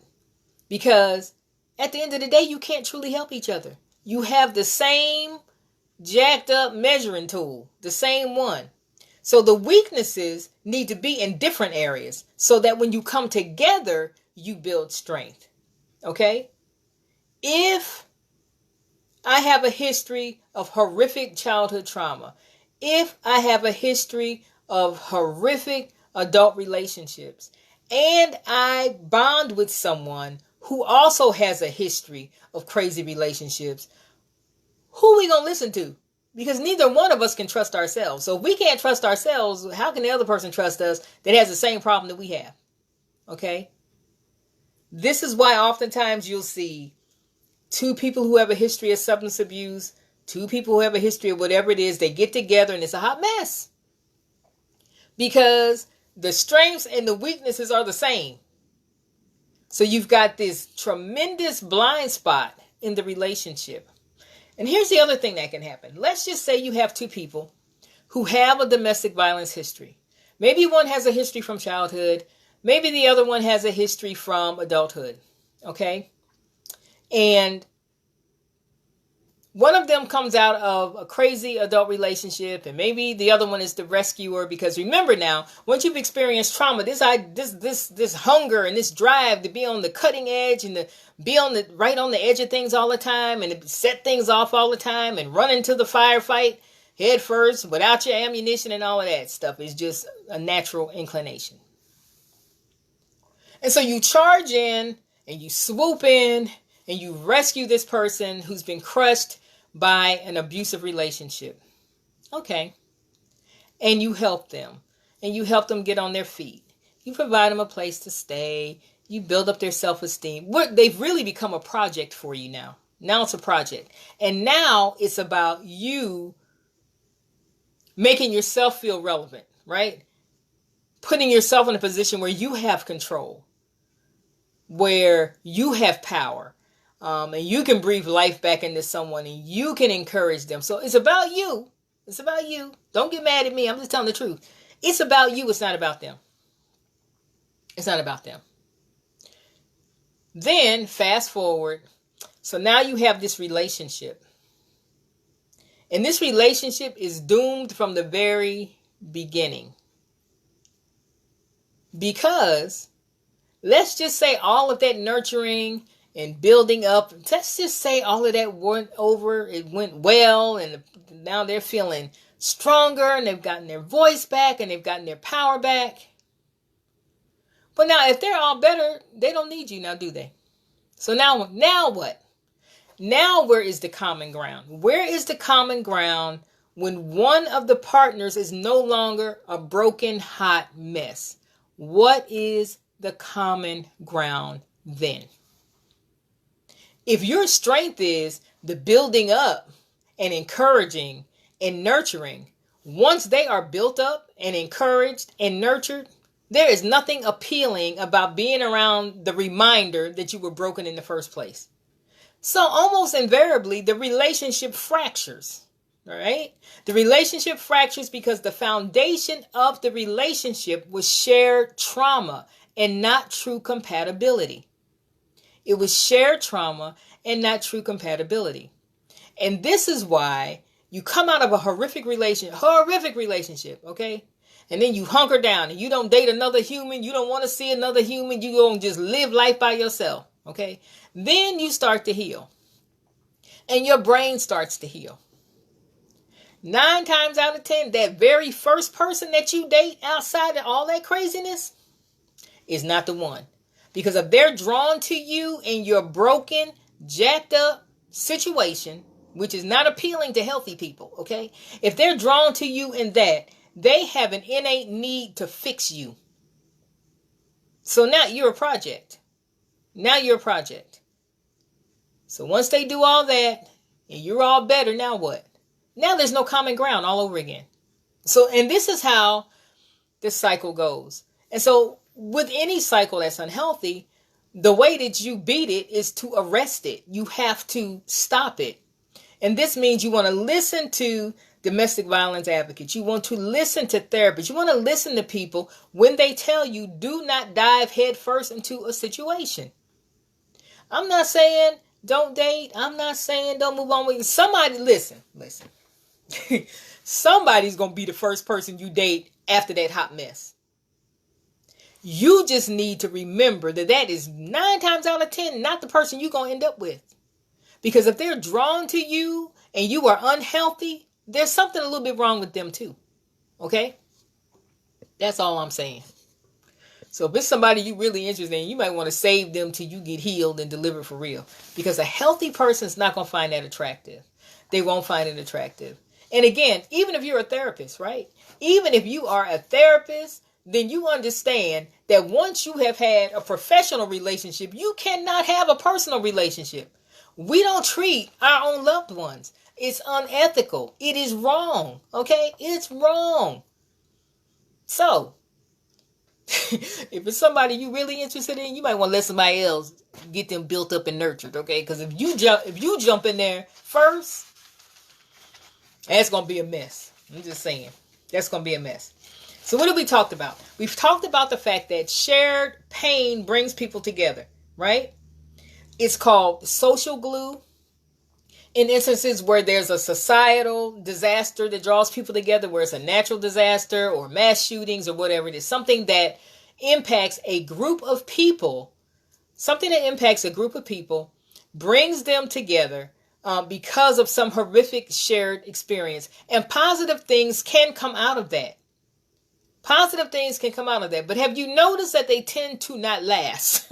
Because at the end of the day, you can't truly help each other. You have the same jacked up measuring tool, the same one. So the weaknesses need to be in different areas so that when you come together, you build strength. Okay? If I have a history of horrific childhood trauma, if I have a history of horrific adult relationships, and I bond with someone who also has a history of crazy relationships, who are we going to listen to? Because neither one of us can trust ourselves. So if we can't trust ourselves, how can the other person trust us that has the same problem that we have? Okay? This is why oftentimes you'll see two people who have a history of substance abuse, two people who have a history of whatever it is, they get together and it's a hot mess. Because the strengths and the weaknesses are the same. So you've got this tremendous blind spot in the relationship. And here's the other thing that can happen. Let's just say you have two people who have a domestic violence history. Maybe one has a history from childhood. Maybe the other one has a history from adulthood. Okay? And one of them comes out of a crazy adult relationship, and maybe the other one is the rescuer. Because remember now, once you've experienced trauma, this hunger and this drive to be on the cutting edge and to be right on the edge of things all the time and to set things off all the time and run into the firefight head first without your ammunition and all of that stuff is just a natural inclination. And so you charge in and you swoop in and you rescue this person who's been crushed by an abusive relationship. Okay. And you help them. And you help them get on their feet. You provide them a place to stay. You build up their self-esteem. They've really become a project for you now. Now it's a project. And now it's about you making yourself feel relevant, right? Putting yourself in a position where you have control, where you have power. And you can breathe life back into someone and you can encourage them. So it's about you. It's about you. Don't get mad at me. I'm just telling the truth. It's about you. It's not about them. It's not about them. Then fast forward. So now you have this relationship. And this relationship is doomed from the very beginning. Because let's just say all of that nurturing and building up, let's just say all of that went over, it went well, and now they're feeling stronger, and they've gotten their voice back, and they've gotten their power back. But now, if they're all better, they don't need you now, do they? So now what? Now where is the common ground? Where is the common ground when one of the partners is no longer a broken, hot mess? What is the common ground then? If your strength is the building up and encouraging and nurturing, once they are built up and encouraged and nurtured, there is nothing appealing about being around the reminder that you were broken in the first place. So almost invariably, the relationship fractures, all right? The relationship fractures because the foundation of the relationship was shared trauma and not true compatibility. It was shared trauma and not true compatibility. And this is why you come out of a horrific relationship, okay? And then you hunker down and you don't date another human. You don't want to see another human. You don't just live life by yourself, okay? Then you start to heal. And your brain starts to heal. 9 times out of 10, that very first person that you date outside of all that craziness is not the one. Because if they're drawn to you in your broken, jacked up situation, which is not appealing to healthy people, okay? If they're drawn to you in that, they have an innate need to fix you. So now you're a project. So once they do all that, and you're all better, now what? Now there's no common ground all over again. So, and this is how this cycle goes. And so with any cycle that's unhealthy, the way that you beat it is to arrest it. You have to stop it. And this means you want to listen to domestic violence advocates. You want to listen to therapists. You want to listen to people when they tell you do not dive headfirst into a situation. I'm not saying don't date. I'm not saying don't move on with somebody. Listen. Somebody's going to be the first person you date after that hot mess. You just need to remember that is 9 times out of 10 not the person you're going to end up with. Because if they're drawn to you and you are unhealthy, there's something a little bit wrong with them too. Okay? That's all I'm saying. So if it's somebody you're really interested in, you might want to save them till you get healed and delivered for real. Because a healthy person's not going to find that attractive. They won't find it attractive. And again, even if you're a therapist, right? Even if you are a therapist, then you understand that once you have had a professional relationship, you cannot have a personal relationship. We don't treat our own loved ones. It's unethical. It is wrong. Okay? It's wrong. So, if it's somebody you really interested in, you might want to let somebody else get them built up and nurtured. Okay? Because if you jump in there first, that's going to be a mess. I'm just saying. That's going to be a mess. So what have we talked about? We've talked about the fact that shared pain brings people together, right? It's called social glue. In instances where there's a societal disaster that draws people together, where it's a natural disaster or mass shootings or whatever it is, something that impacts a group of people, brings them together because of some horrific shared experience. And positive things can come out of that. But have you noticed that they tend to not last?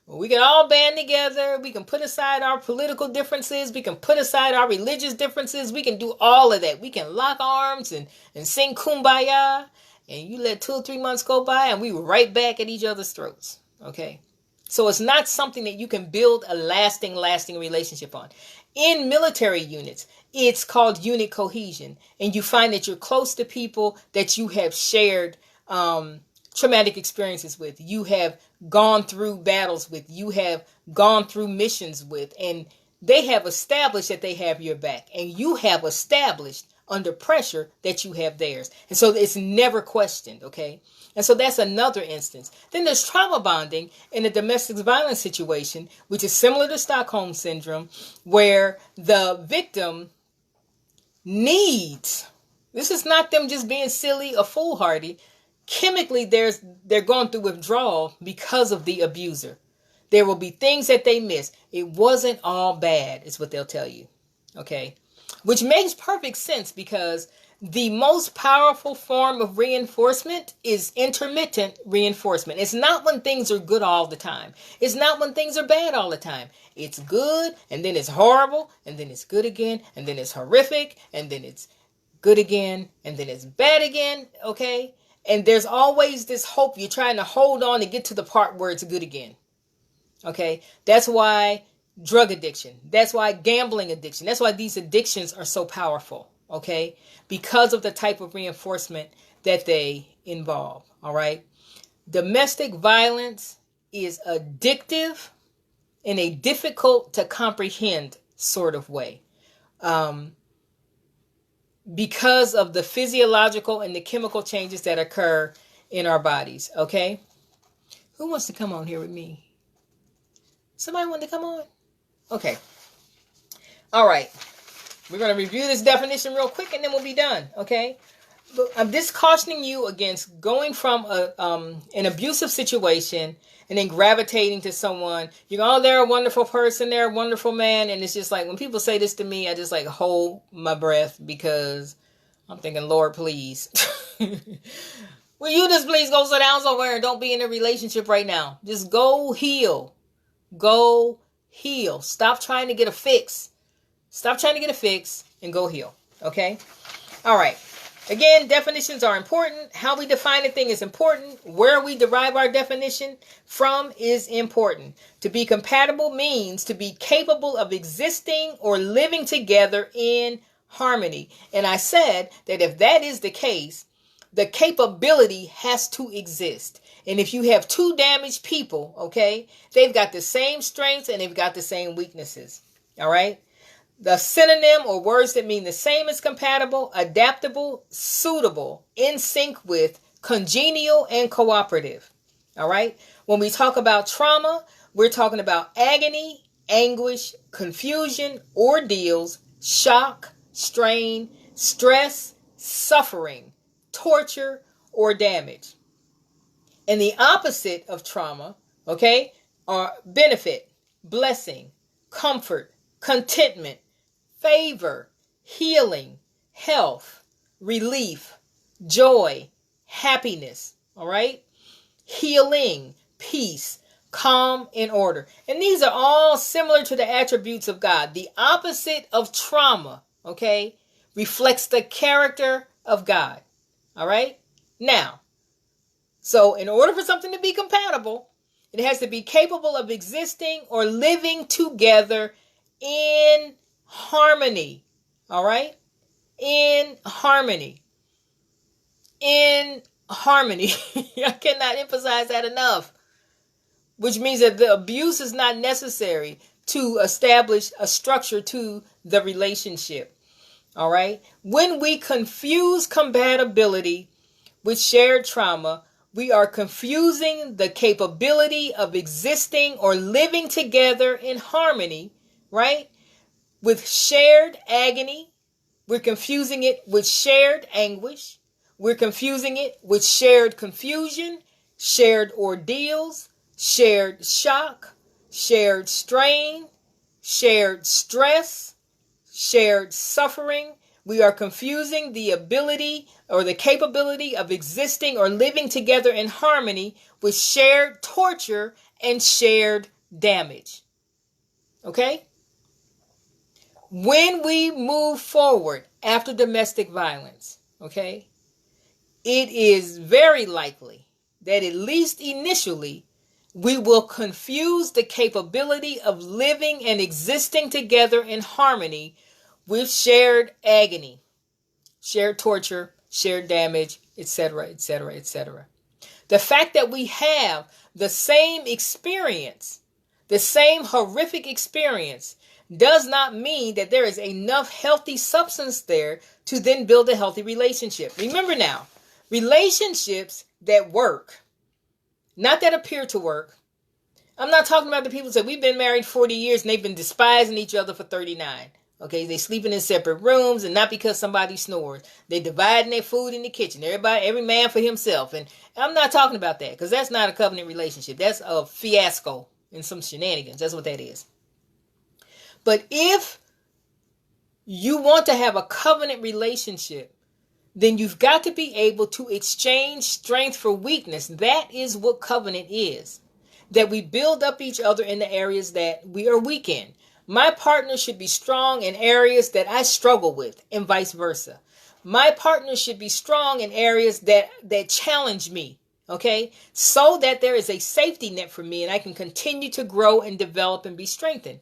We can all band together. We can put aside our political differences. We can put aside our religious differences. We can do all of that. We can lock arms and sing Kumbaya. And you let 2 or 3 months go by and we were right back at each other's throats. Okay? So it's not something that you can build a lasting relationship on. In military units, it's called unit cohesion. And you find that you're close to people that you have shared traumatic experiences with. You have gone through battles with. You have gone through missions with. And they have established that they have your back. And you have established under pressure that you have theirs. And so it's never questioned, okay? And so that's another instance. Then there's trauma bonding in a domestic violence situation, which is similar to Stockholm Syndrome, where the victim needs, this is not them just being silly or foolhardy. Chemically, they're going through withdrawal because of the abuser. There will be things that they miss. It wasn't all bad, is what they'll tell you. Okay? Which makes perfect sense because the most powerful form of reinforcement is intermittent reinforcement. It's not when things are good all the time. It's not when things are bad all the time. It's good, and then it's horrible, and then it's good again, and then it's horrific, and then it's good again, and then it's bad again, okay? And there's always this hope you're trying to hold on to get to the part where it's good again, okay? That's why drug addiction, that's why gambling addiction, that's why these addictions are so powerful, okay? Because of the type of reinforcement that they involve, all right? Domestic violence is addictive in a difficult to comprehend sort of way. Because of the physiological and the chemical changes that occur in our bodies, okay? Who wants to come on here with me? Somebody want to come on? Okay. All right. We're going to review this definition real quick and then we'll be done. Okay. I'm just cautioning you against going from an abusive situation and then gravitating to someone. You go, oh, they're a wonderful person, they're a wonderful man, and it's just like when people say this to me, I just like hold my breath because I'm thinking, Lord, please, will you just please go sit down somewhere and don't be in a relationship right now? Just go heal, go heal. Stop trying to get a fix. Stop trying to get a fix and go heal. Okay. All right. Again, definitions are important. How we define a thing is important. Where we derive our definition from is important. To be compatible means to be capable of existing or living together in harmony. And I said that if that is the case, the capability has to exist. And if you have two damaged people, okay, they've got the same strengths and they've got the same weaknesses. All right. The synonym or words that mean the same as compatible, adaptable, suitable, in sync with, congenial, and cooperative. All right. When we talk about trauma, we're talking about agony, anguish, confusion, ordeals, shock, strain, stress, suffering, torture, or damage. And the opposite of trauma, okay, are benefit, blessing, comfort, contentment, favor, healing, health, relief, joy, happiness, all right? Healing, peace, calm, and order. And these are all similar to the attributes of God. The opposite of trauma, okay, reflects the character of God, all right? Now, so in order for something to be compatible, it has to be capable of existing or living together in harmony. All right? In harmony. In harmony. I cannot emphasize that enough. Which means that the abuse is not necessary to establish a structure to the relationship. All right? When we confuse compatibility with shared trauma, we are confusing the capability of existing or living together in harmony, right? With shared agony. We're confusing it with shared anguish. We're confusing it with shared confusion, shared ordeals, shared shock, shared strain, shared stress, shared suffering. We are confusing the ability or the capability of existing or living together in harmony with shared torture and shared damage. Okay? When we move forward after domestic violence, okay, it is very likely that at least initially we will confuse the capability of living and existing together in harmony with shared agony, shared torture, shared damage, etc., etc., etc. The fact that we have the same experience, the same horrific experience, does not mean that there is enough healthy substance there to then build a healthy relationship. Remember now, relationships that work, not that appear to work. I'm not talking about the people that we've been married 40 years and they've been despising each other for 39. Okay, they sleeping in separate rooms and not because somebody snores. They dividing their food in the kitchen. Every man for himself. And I'm not talking about that because that's not a covenant relationship. That's a fiasco and some shenanigans. That's what that is. But if you want to have a covenant relationship, then you've got to be able to exchange strength for weakness. That is what covenant is. That we build up each other in the areas that we are weak in. My partner should be strong in areas that I struggle with, and vice versa. My partner should be strong in areas that challenge me, okay? So that there is a safety net for me and I can continue to grow and develop and be strengthened.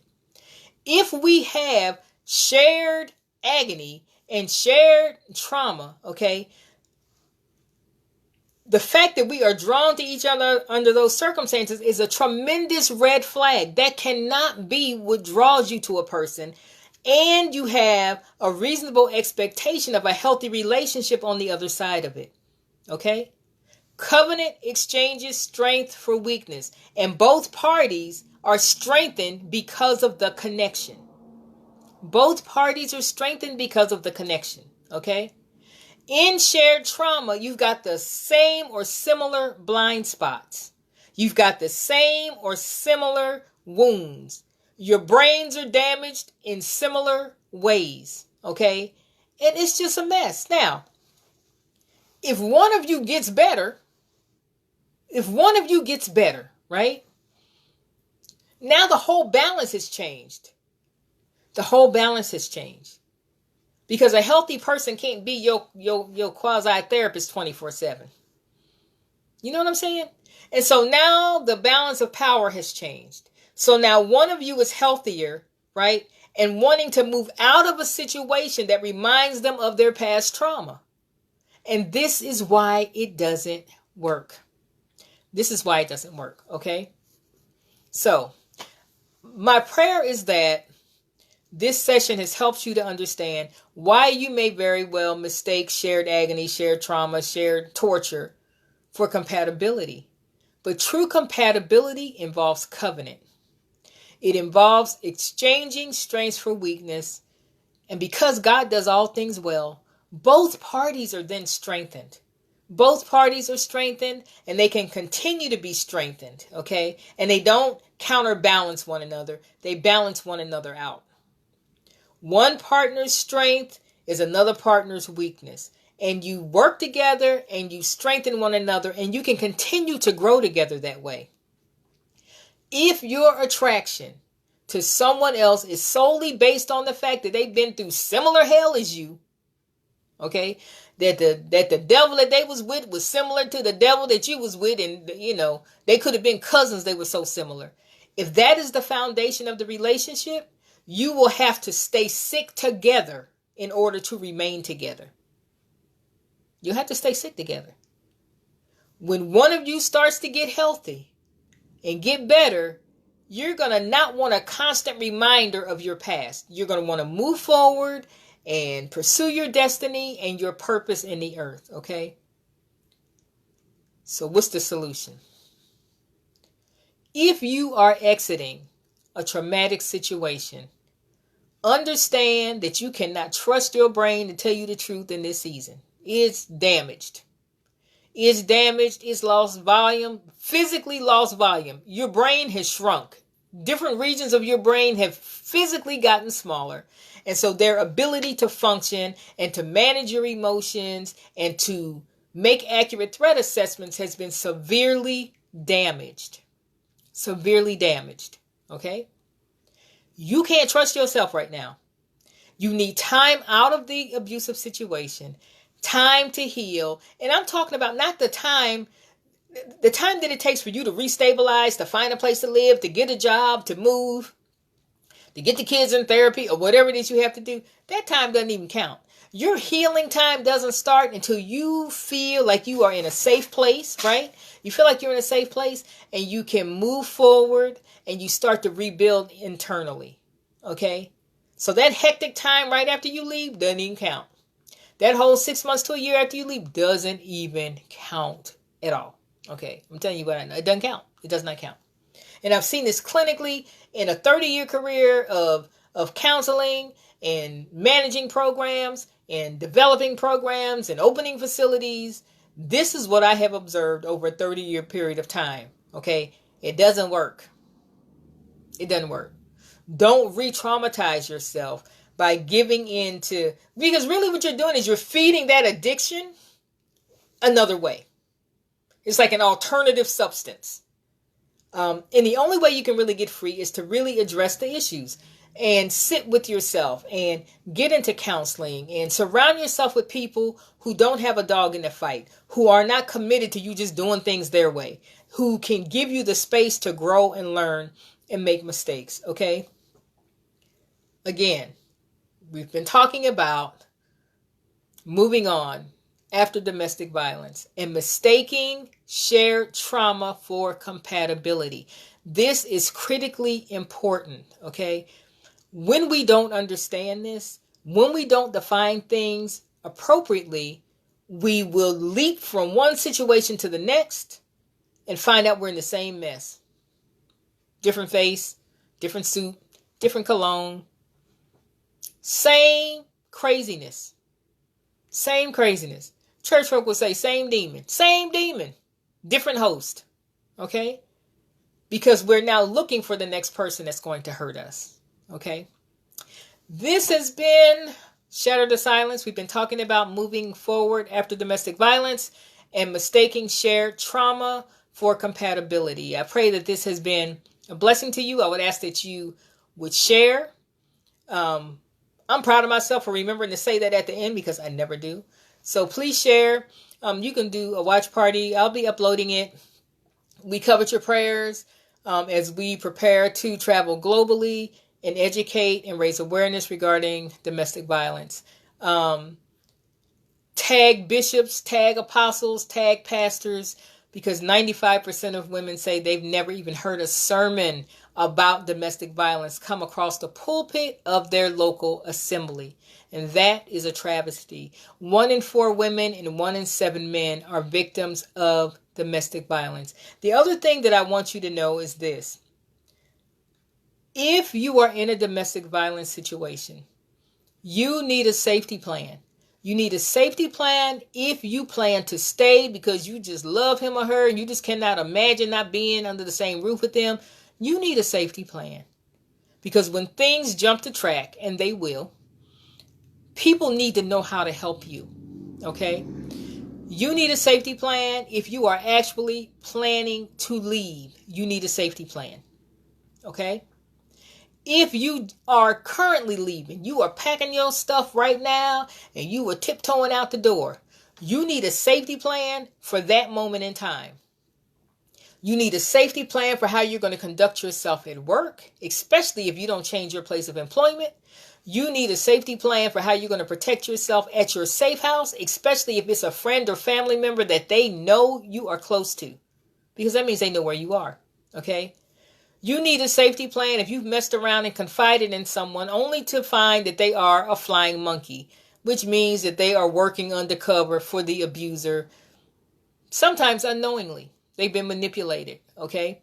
If we have shared agony and shared trauma, okay, the fact that we are drawn to each other under those circumstances is a tremendous red flag. That cannot be what draws you to a person. And you have a reasonable expectation of a healthy relationship on the other side of it. Okay? Covenant exchanges strength for weakness. And both parties are strengthened because of the connection. Both parties are strengthened because of the connection. Okay? In shared trauma, you've got the same or similar blind spots. You've got the same or similar wounds. Your brains are damaged in similar ways. Okay? And it's just a mess. Now, if one of you gets better, right? Now the whole balance has changed. The whole balance has changed. Because a healthy person can't be your quasi-therapist 24/7. You know what I'm saying? And so now the balance of power has changed. So now one of you is healthier, right? And wanting to move out of a situation that reminds them of their past trauma. And this is why it doesn't work. This is why it doesn't work, okay? So, my prayer is that this session has helped you to understand why you may very well mistake shared agony, shared trauma, shared torture for compatibility. But true compatibility involves covenant. It involves exchanging strengths for weakness. And because God does all things well, both parties are then strengthened. Both parties are strengthened and they can continue to be strengthened, okay? And they don't counterbalance one another. They balance one another out. One partner's strength is another partner's weakness. And you work together and you strengthen one another and you can continue to grow together that way. If your attraction to someone else is solely based on the fact that they've been through similar hell as you, okay, that the devil that they was with was similar to the devil that you was with, and they could have been cousins, they were so similar. If that is the foundation of the relationship, you will have to stay sick together in order to remain together. You have to stay sick together. When one of you starts to get healthy and get better, you're going to not want a constant reminder of your past. You're going to want to move forward and pursue your destiny and your purpose in the earth, okay? So what's the solution? If you are exiting a traumatic situation, understand that you cannot trust your brain to tell you the truth in this season. It's damaged. It's damaged. It's lost volume, physically lost volume. Your brain has shrunk. Different regions of your brain have physically gotten smaller. And so their ability to function and to manage your emotions and to make accurate threat assessments has been severely damaged. Severely damaged. Okay? You can't trust yourself right now. You need time out of the abusive situation, time to heal. And I'm talking about not the time that it takes for you to restabilize, to find a place to live, to get a job, to move, to get the kids in therapy, or whatever it is you have to do. That time doesn't even count. Your healing time doesn't start until you feel like you are in a safe place, right? You feel like you're in a safe place and you can move forward and you start to rebuild internally, okay? So that hectic time right after you leave doesn't even count. That whole 6 months to a year after you leave doesn't even count at all. Okay, I'm telling you what I know. It doesn't count. It does not count. And I've seen this clinically in a 30-year career of counseling and managing programs and developing programs and opening facilities. This is what I have observed over a 30-year period of time. Okay, it doesn't work. It doesn't work. Don't re-traumatize yourself by giving in to, because really what you're doing is you're feeding that addiction another way. It's like an alternative substance. And the only way you can really get free is to really address the issues and sit with yourself and get into counseling and surround yourself with people who don't have a dog in the fight, who are not committed to you just doing things their way, who can give you the space to grow and learn and make mistakes, okay? Again, we've been talking about moving on after domestic violence and mistaking shared trauma for compatibility. This is critically important, okay? When we don't understand this, when we don't define things appropriately, we will leap from one situation to the next and find out we're in the same mess. different face, different suit, different cologne. Same craziness. Same craziness. Church folk will say same demon. Same demon. Different host. Okay? Because we're now looking for the next person that's going to hurt us. Okay? This has been Shatter the Silence. We've been talking about moving forward after domestic violence and mistaking shared trauma for compatibility. I pray that this has been a blessing to you. I would ask that you would share. I'm proud of myself for remembering to say that at the end because I never do. So please share. You can do a watch party. I'll be uploading it. We covered your prayers as we prepare to travel globally and educate and raise awareness regarding domestic violence. Tag bishops, tag apostles, tag pastors, because 95% of women say they've never even heard a sermon about domestic violence come across the pulpit of their local assembly. And that is a travesty. 1 in 4 women and 1 in 7 men are victims of domestic violence. The other thing that I want you to know is this. If you are in a domestic violence situation, you need a safety plan. You need a safety plan if you plan to stay because you just love him or her and you just cannot imagine not being under the same roof with them. You need a safety plan. Because when things jump the track, and they will, people need to know how to help you. Okay? You need a safety plan if you are actually planning to leave. You need a safety plan. Okay? If you are currently leaving, you are packing your stuff right now, and you are tiptoeing out the door, you need a safety plan for that moment in time. You need a safety plan for how you're going to conduct yourself at work, especially if you don't change your place of employment. You need a safety plan for how you're going to protect yourself at your safe house, especially if it's a friend or family member that they know you are close to, because that means they know where you are. Okay? You need a safety plan if you've messed around and confided in someone only to find that they are a flying monkey, which means that they are working undercover for the abuser, sometimes unknowingly. They've been manipulated, okay?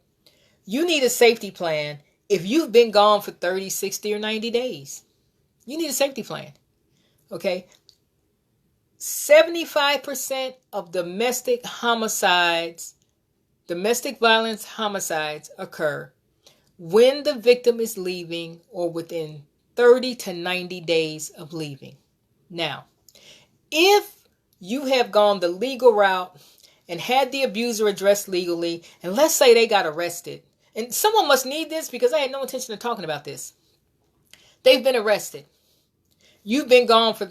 You need a safety plan if you've been gone for 30, 60, or 90 days. You need a safety plan, okay? 75% of domestic violence homicides occur when the victim is leaving or within 30 to 90 days of leaving. Now, if you have gone the legal route and had the abuser addressed legally, and let's say they got arrested, and someone must need this because I had no intention of talking about this. They've been arrested. You've been gone for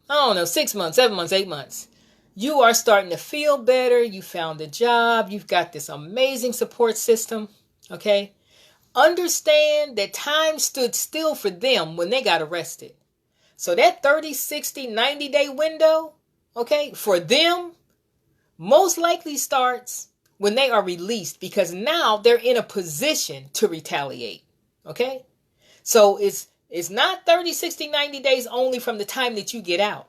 6 months, 7 months, 8 months. You are starting to feel better. You found a job. You've got this amazing support system. Okay? Understand that time stood still for them when they got arrested. So that 30, 60, 90-day window, okay, for them, most likely starts when they are released because now they're in a position to retaliate. Okay? So it's not 30, 60, 90 days only from the time that you get out.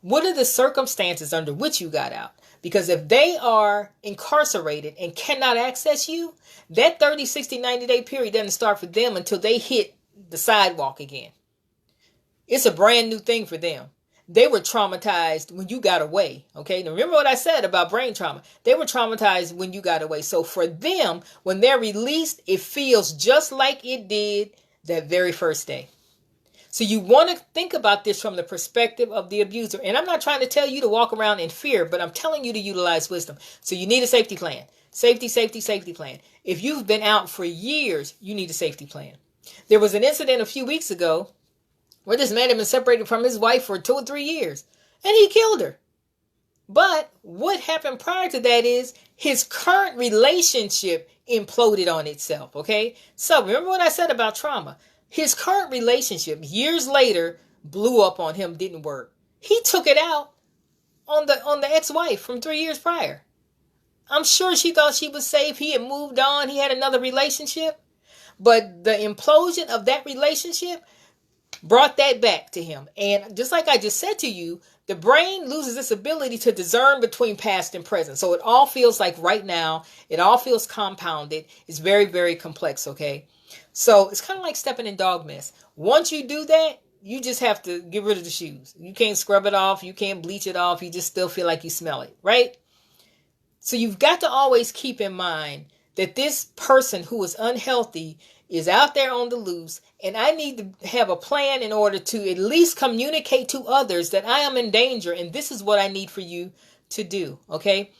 What are the circumstances under which you got out? Because if they are incarcerated and cannot access you, that 30, 60, 90-day period doesn't start for them until they hit the sidewalk again. It's a brand new thing for them. They were traumatized when you got away. Okay, now remember what I said about brain trauma. They were traumatized when you got away. So for them, when they're released, it feels just like it did that very first day. So you want to think about this from the perspective of the abuser. And I'm not trying to tell you to walk around in fear, but I'm telling you to utilize wisdom. So you need a safety plan. Safety plan. If you've been out for years, you need a safety plan. There was an incident a few weeks ago where this man had been separated from his wife for 2 or 3 years, and he killed her. But what happened prior to that is his current relationship imploded on itself, okay? So remember what I said about trauma. His current relationship, years later, blew up on him, didn't work. He took it out on the ex-wife from 3 years prior. I'm sure she thought she was safe. He had moved on. He had another relationship. But the implosion of that relationship brought that back to him. And just like I just said to you, The brain loses its ability to discern between past and present. So it all feels like right now, it all feels compounded. It's very, very complex, okay? So it's kind of like stepping in dog mess. Once you do that, you just have to get rid of the shoes. You can't scrub it off. You can't bleach it off. You just still feel like you smell it, right? So you've got to always keep in mind that this person who is unhealthy is out there on the loose, and I need to have a plan in order to at least communicate to others that I am in danger, and this is what I need for you to do, okay?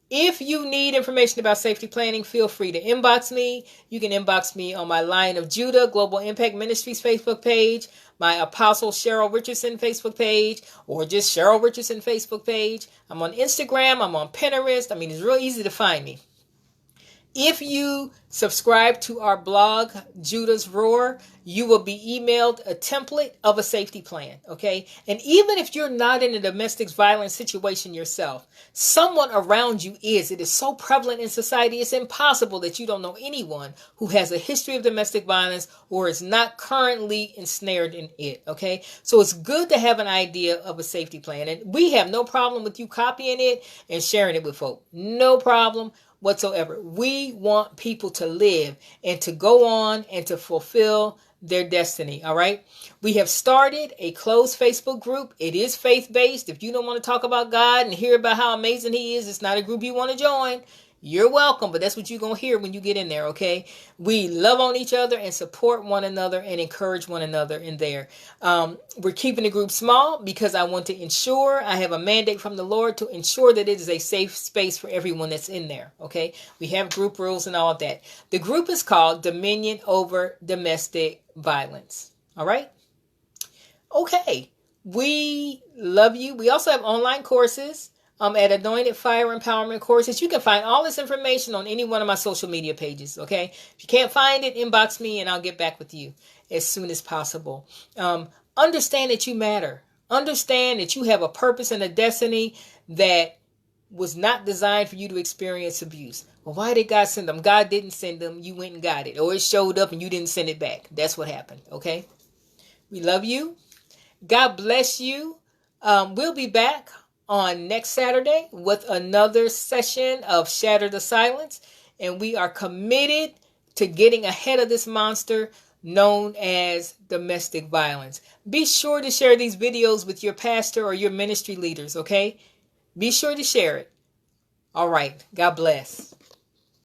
If you need information about safety planning, feel free to inbox me. You can inbox me on my Lion of Judah Global Impact Ministries Facebook page, my Apostle Cheryl Richardson Facebook page, or just Cheryl Richardson Facebook page. I'm on Instagram. I'm on Pinterest. I mean, it's real easy to find me. If you subscribe to our blog, Judah's Roar, you will be emailed a template of a safety plan, okay? And even if you're not in a domestic violence situation yourself, someone around you is. It is so prevalent in society, it's impossible that you don't know anyone who has a history of domestic violence or is not currently ensnared in it, okay? So it's good to have an idea of a safety plan. And we have no problem with you copying it and sharing it with folk. No problem whatsoever. We want people to live and to go on and to fulfill their destiny. All right. We have started a closed Facebook group. It is faith-based. If you don't want to talk about God and hear about how amazing he is, it's not a group you want to join. You're welcome, but that's what you're going to hear when you get in there, okay? We love on each other and support one another and encourage one another in there. We're keeping the group small because I want to ensure, I have a mandate from the Lord to ensure that it is a safe space for everyone that's in there, okay? We have group rules and all of that. The group is called Dominion Over Domestic Violence, all right? Okay, we love you. We also have online courses. At Anointed Fire Empowerment Courses. You can find all this information on any one of my social media pages, okay? If you can't find it, inbox me and I'll get back with you as soon as possible. Understand that you matter. Understand that you have a purpose and a destiny that was not designed for you to experience abuse. Well, why did God send them? God didn't send them. You went and got it. Or it showed up and you didn't send it back. That's what happened, okay? We love you. God bless you. We'll be back on next Saturday with another session of Shatter the Silence. And we are committed to getting ahead of this monster known as domestic violence. Be sure to share these videos with your pastor or your ministry leaders, okay? Be sure to share it. All right. God bless.